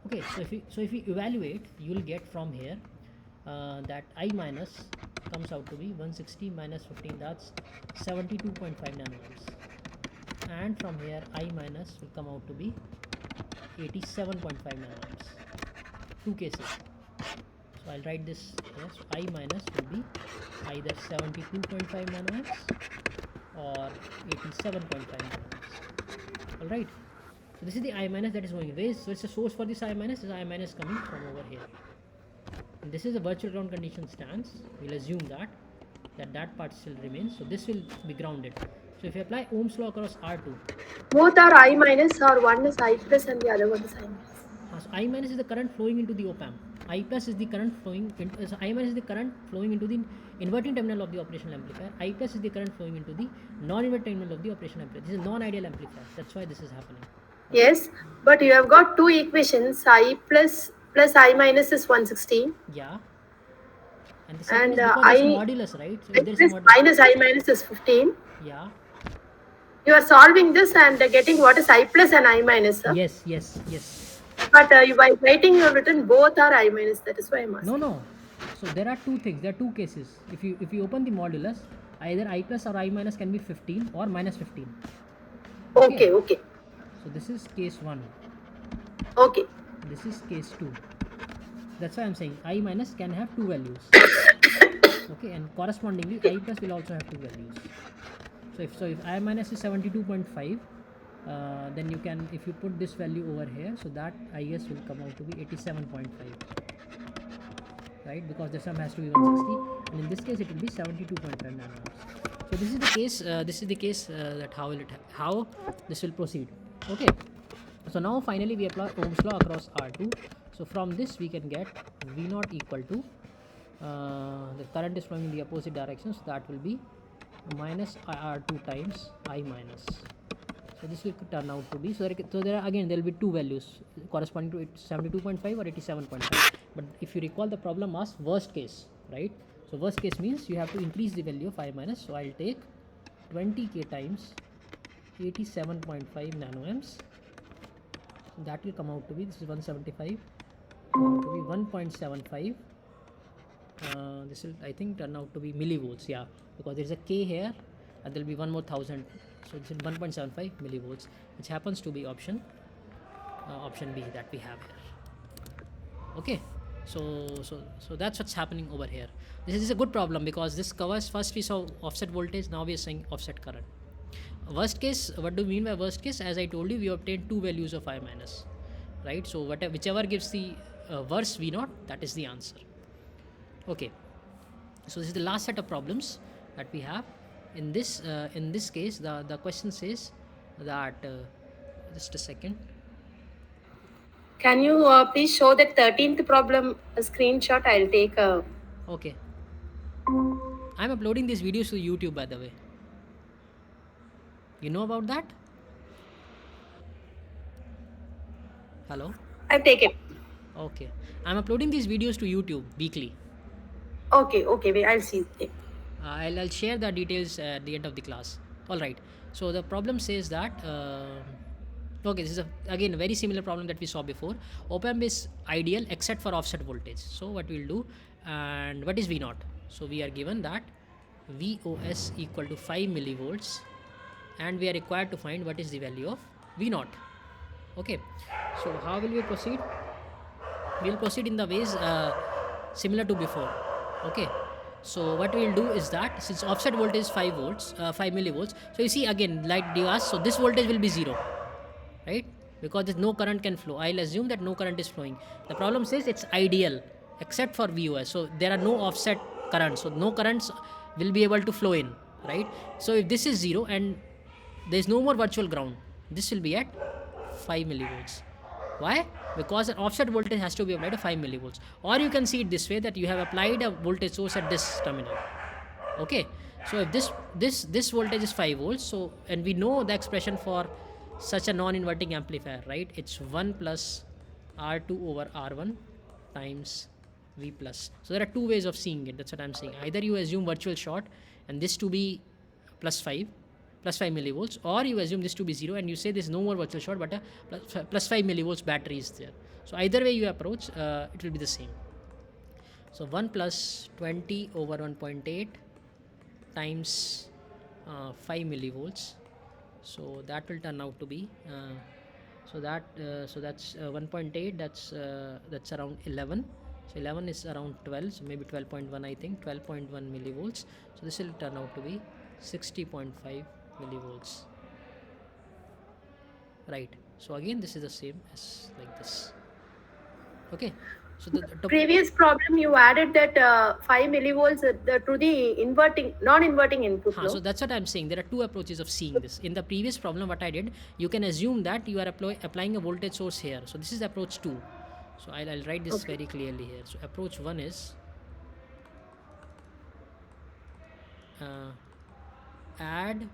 Okay, so if you evaluate, you will get from here that I minus comes out to be 160 minus 15, that's 72.5 nanoamps, and from here I minus will come out to be 87.5 nanoamps. Two cases. So I'll write this here. So I minus will be either 72.5 nanoamps or 87.5 nanoamps. Alright. So this is the I minus that is going away. So it's a source for this I minus. This I minus coming from over here. And this is the virtual ground condition stands. We'll assume that part still remains. So this will be grounded. So if you apply Ohm's law across R2, Both are I minus, or one is I plus and the other one is I minus. so I minus is the current flowing into the op-amp. I plus is the current flowing into, so I minus is the current flowing into the inverting terminal of the operational amplifier. I plus is the current flowing into the non-inverting terminal of the operational amplifier. This is non-ideal amplifier. That's why this is happening. Yes, but you have got two equations. I plus I minus is 160. Yeah. And the second And is because I it's modulus, right? So I if there's a plus modulus, minus I minus is 15. yeah. You are solving this and getting what is I plus and I minus. Yes. But by writing, you have written both are I minus. That is why I'm asking. No. So there are two things. There are two cases. If you open the modulus, either I plus or I minus can be 15 or minus 15. Okay. So this is case 1. Okay. This is case 2. That's why I'm saying I minus can have two values. Okay, and correspondingly I plus will also have two values. So if I minus is 72.5, then you can, if you put this value over here, so that IS will come out to be 87.5, right? Because the sum has to be 160, and in this case it will be 72.5 nanoamps. So this is the case that how this will proceed. Okay. So now finally we apply Ohm's law across R2. So from this we can get V0 equal to the current is flowing in the opposite direction, so that will be minus R2 times I minus. So this will turn out to be, so there are again there will be two values corresponding to 72.5 or 87.5. But if you recall, the problem asks worst case, right? So worst case means you have to increase the value of I minus. So I'll take 20k times 87.5 nanoamps. That will come out to be, this is 175, come out to be 1.75. This will, I think, turn out to be millivolts, yeah, because there is a k here and there will be one more 1000, so this is 1.75 millivolts, which happens to be option B that we have here. Okay, so that's what's happening over here. This is a good problem because this covers, first we saw offset voltage, now we are saying offset current. Worst case, what do we mean by worst case? As I told you, we obtain two values of I minus, right? So whichever gives the worst V0, that is the answer. Okay, so this is the last set of problems that we have. In this case, the question says that just a second. Can you please show that 13th problem a screenshot? I'll take a. Okay, I'm uploading these videos to YouTube, by the way. You know about that? Hello? I'll take it. Okay, I'm uploading these videos to YouTube weekly. Okay, wait, I'll see. I'll share the details at the end of the class. Alright, so the problem says that okay, this is again a very similar problem that we saw before. Op-amp is ideal except for offset voltage. So what we'll do, and what is V0? So we are given that VOS equal to 5 millivolts, and we are required to find what is the value of V naught. Okay, so how will we proceed? We will proceed in the ways similar to before. Okay, so what we will do is that since offset voltage is 5 volts, 5 millivolts, so you see again, like you asked, so this voltage will be 0, right? Because there's no current can flow. I'll assume that no current is flowing. The problem says it's ideal except for VOS, so there are no offset currents, so no currents will be able to flow in, right? So if this is 0 and there's no more virtual ground, this will be at 5 millivolts. Why? Because an offset voltage has to be applied to 5 millivolts. Or you can see it this way, that you have applied a voltage source at this terminal. Okay, so if this voltage is 5 volts, so and we know the expression for such a non-inverting amplifier, right? It's 1 plus R2 over R1 times V plus. So there are two ways of seeing it. That's what I'm saying. Either you assume virtual short and this to be plus 5 millivolts, or you assume this to be 0 and you say there's no more virtual short but a plus 5 millivolts battery is there. So either way you approach, it will be the same. So 1 plus 20 over 1.8 times 5 millivolts, so that will turn out to be so that's 1.8, that's around 11, so 11 is around 12, so maybe 12.1, I think 12.1 millivolts, so this will turn out to be 60.5 millivolts, right? So again this is the same as like this. Okay, so the Previous problem you added that 5 millivolts to the non-inverting input flow. So that's what I'm saying. There are two approaches of seeing this. In the previous problem, what I did, you can assume that you are applying a voltage source here. So this is approach 2. So I'll write this very clearly here. So approach 1 is add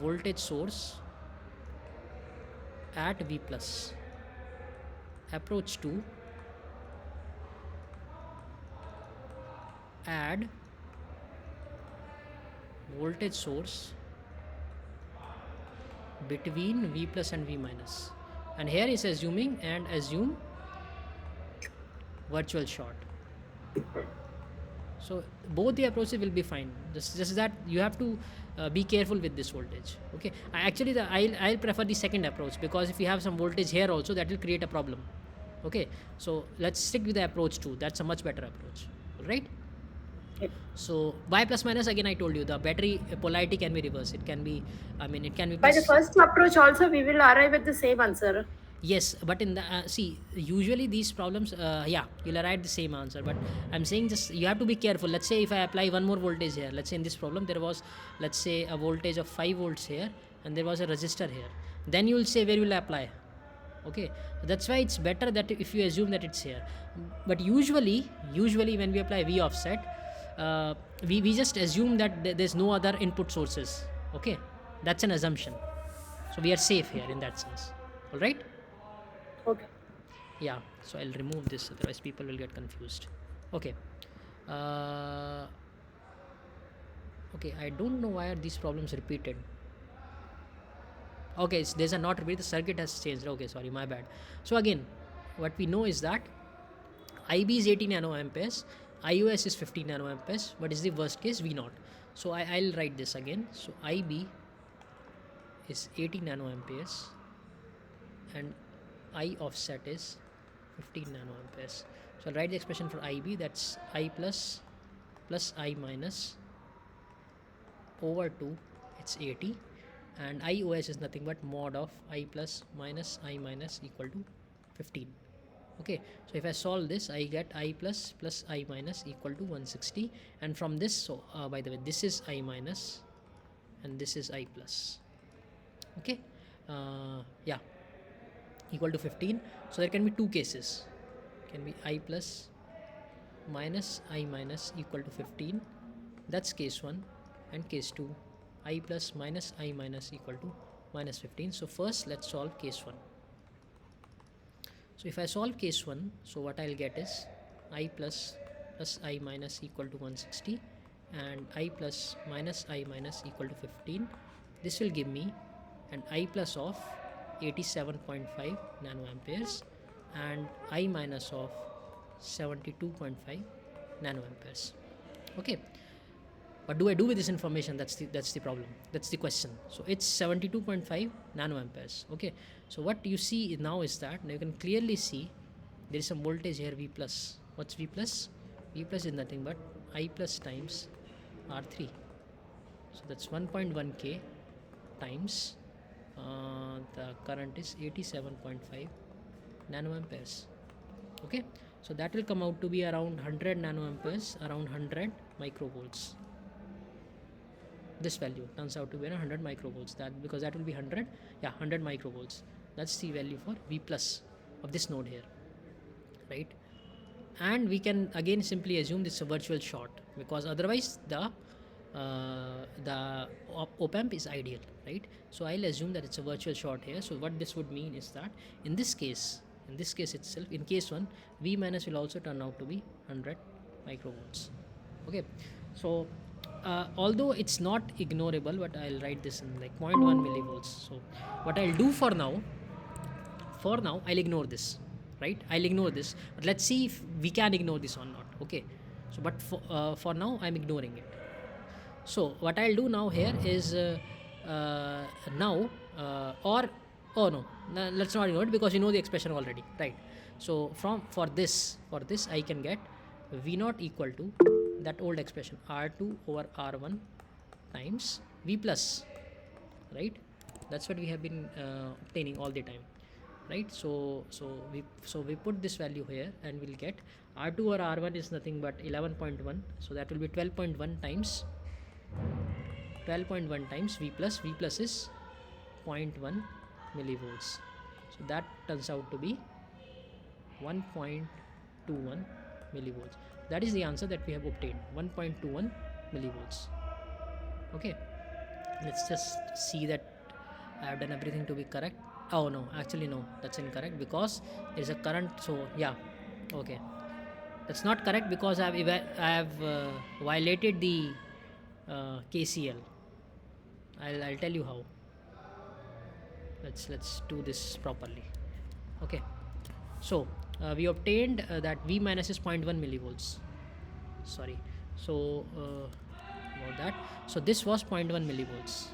voltage source at V plus. Approach 2, add voltage source between V plus and V minus, and here is assuming and assume virtual short. So both the approaches will be fine, just that you have to be careful with this voltage. Okay, I'll prefer the second approach, because if you have some voltage here also, that will create a problem. Okay, so let's stick with the approach 2. That's a much better approach. All right. So by plus minus, again I told you the battery polarity can be reversed. It can be, it can be By the first approach also we will arrive at the same answer. Yes, but in the see, usually these problems, you'll arrive at the same answer, but I'm saying just you have to be careful. Let's say if I apply one more voltage here, let's say in this problem there was, let's say, a voltage of 5 volts here and there was a resistor here, then you will say where will I apply. Okay, that's why it's better that if you assume that it's here. But usually when we apply V offset, we just assume that there's no other input sources. Okay, that's an assumption, so we are safe here in that sense. All right. Okay. Yeah, so I'll remove this, otherwise people will get confused. Okay. Okay, I don't know why are these problems repeated. Okay, there's a not repeat, the circuit has changed. Okay, sorry, my bad. So again, what we know is that IB is 80 nanoamperes, IOS is 50 nanoamperes. What is the worst case? V naught. So I'll write this again. So IB is 80 nanoamperes and I offset is 15 nanoamperes. So I'll write the expression for IB, that's I plus I minus over 2, it's 80, and IOS is nothing but mod of I plus minus I minus equal to 15. Okay, so if I solve this, I get I plus I minus equal to 160, and from this, so by the way, this is I minus and this is I plus. Okay, equal to 15. So there can be two cases, can be I plus minus I minus equal to 15, that's case 1, and case 2, I plus minus I minus equal to minus 15. So first let's solve case 1. So if I solve case 1, so what I'll get is I plus I minus equal to 160 and I plus minus I minus equal to 15. This will give me an I plus of 87.5 nanoamperes and I minus of 72.5 nanoamperes. Okay, what do I do with this information? That's the problem, that's the question. So it's 72.5 nanoamperes. Okay, so what you see now is that now you can clearly see there is some voltage here, V plus. What's V plus? V plus is nothing but I plus times R3. So that's 1.1 K times the current is 87.5 nanoamperes. Okay, so that will come out to be around 100 nanoamperes, around 100 microvolts. This value turns out to be 100 microvolts, that because that will be 100, yeah, 100 microvolts. That's the value for V plus of this node here, right? And we can again simply assume this is a virtual short, because otherwise the op amp is ideal, right? So I'll assume that it's a virtual short here. So what this would mean is that in this case itself, in case 1, V minus will also turn out to be 100 microvolts. Okay, so although it's not ignorable, but I'll write this in like 0.1 millivolts. So what I'll do for now I'll ignore this, right? I'll ignore this, but let's see if we can ignore this or not. Okay, so but for now I'm ignoring it. So what I'll do now here is let's not ignore it, because you know the expression already, right? So for this I can get V naught equal to that old expression, R2 over R1 times V plus, right? That's what we have been obtaining all the time, right? So we put this value here and we'll get R2 or R1 is nothing but 11.1, so that will be 12.1 times V plus is 0.1 millivolts, so that turns out to be 1.21 millivolts. That is the answer that we have obtained, 1.21 millivolts. Okay, let's just see that I have done everything to be correct. Oh no, actually no, that's incorrect, because there is a current. So yeah, okay, that's not correct, because I have violated the KCL. I'll tell you how. Let's do this properly. Okay, so we obtained that V minus is 0.1 millivolts. Sorry, so about that. So this was 0.1 millivolts,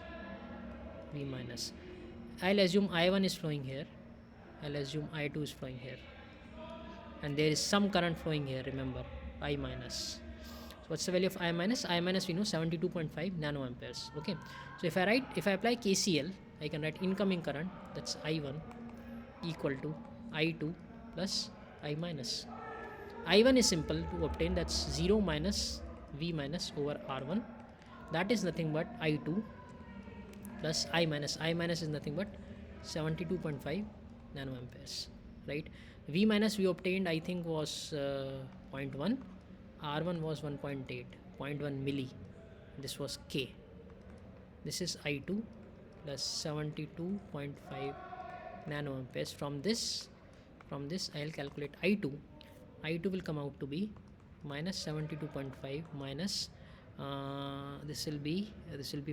V minus. I'll assume I1 is flowing here, I'll assume I2 is flowing here, and there is some current flowing here, remember, I minus. So what's the value of I minus? I minus we know 72.5 nanoamperes. Okay, so if I apply KCL, I can write incoming current, that's I1 equal to I2 plus I minus. I1 is simple to obtain, that's 0 minus V minus over R1, that is nothing but I2 plus I minus. I minus is nothing but 72.5 nanoamperes, right? V minus we obtained, I think, was 0.1, R1 was 1.8, 0.1 milli, this was K. This is I2 plus 72.5 nanoamperes. From this I'll calculate I2. I2 will come out to be minus 72.5 minus this will be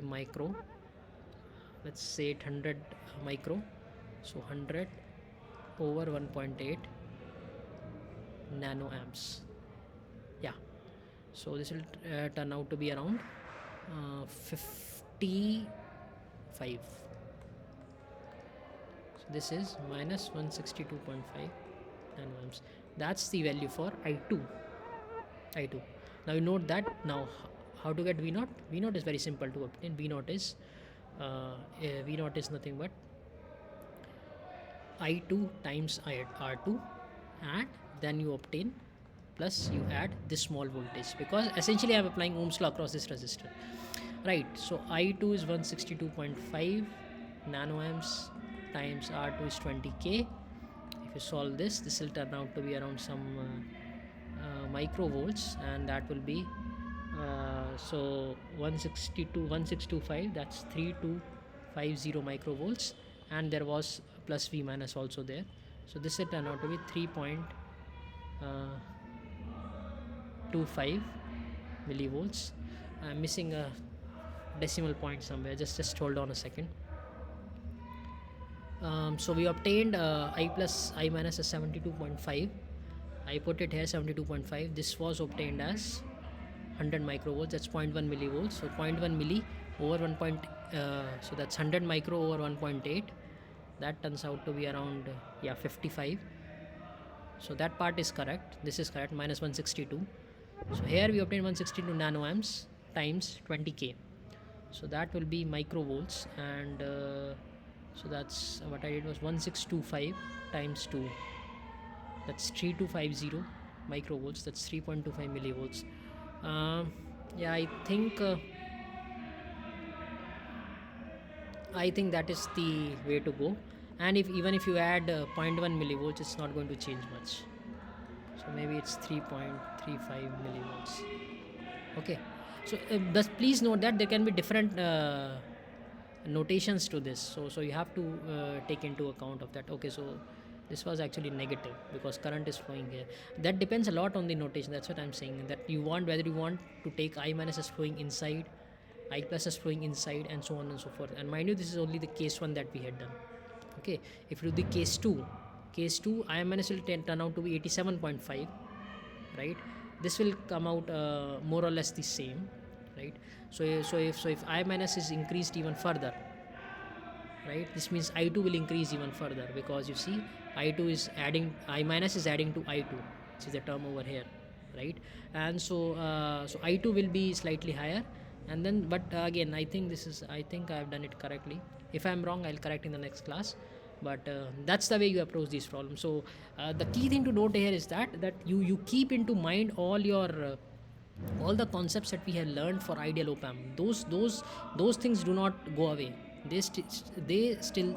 micro, let's say 800 micro, so 100 over 1.8 nanoamps. Yeah, so this will turn out to be around 55. So this is minus 162.5 nanoamps. That's the value for I2. Now you note that. Now how to get V naught? V naught is very simple to obtain. V naught is nothing but I2 times R2, and then you obtain plus you add this small voltage, because essentially I am applying Ohm's law across this resistor, right? So I2 is 162.5 nanoamps times R2 is 20k. If you solve this will turn out to be around some microvolts, and that will be so 1625, that's 3250 microvolts, and there was plus V minus also there, so this will turn out to be 3.25 millivolts. I'm missing a decimal point somewhere, just hold on a second. So we obtained I plus I minus is 72.5 I put it here 72.5. This was obtained as 100 microvolts, that's 0.1 millivolts. So 0.1 milli over 1. So that's 100 micro over 1.8. That turns out to be around 55. So that part is correct. This is correct, minus 162. So here we obtain 162 nanoamps times 20k. So that will be microvolts, and so that's what I did was 1625 times 2. That's 3250 microvolts. That's 3.25 millivolts. I think that is the way to go. And even if you add 0.1 millivolts, it's not going to change much. So maybe it's 3.35 millivolts. Okay. So please note that there can be different notations to this. So you have to take into account of that. Okay. So this was actually negative because current is flowing here. That depends a lot on the notation. That's what I'm saying. That whether you want to take I minus as flowing inside, I plus as flowing inside, and so on and so forth. And mind you, this is only the case 1 that we had done. Okay, if you do the case 2 I minus will turn out to be 87.5, right? This will come out more or less the same, right? So if I minus is increased even further, right, this means I2 will increase even further, because you see I2 is adding, I minus is adding to I2, which is the term over here, right? And so I2 will be slightly higher. And then but again, I think I have done it correctly. If I'm wrong, I'll correct in the next class. But that's the way you approach these problems. So the key thing to note here is that you keep into mind all all the concepts that we have learned for ideal op-amp. Those things do not go away. They still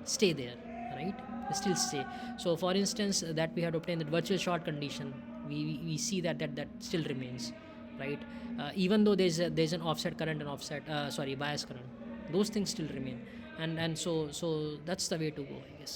stay there, right? They still stay. So for instance, that we had obtained that virtual short condition, we see that still remains, right? Even though there's an offset current and bias current, those things still remain. And so that's the way to go, I guess.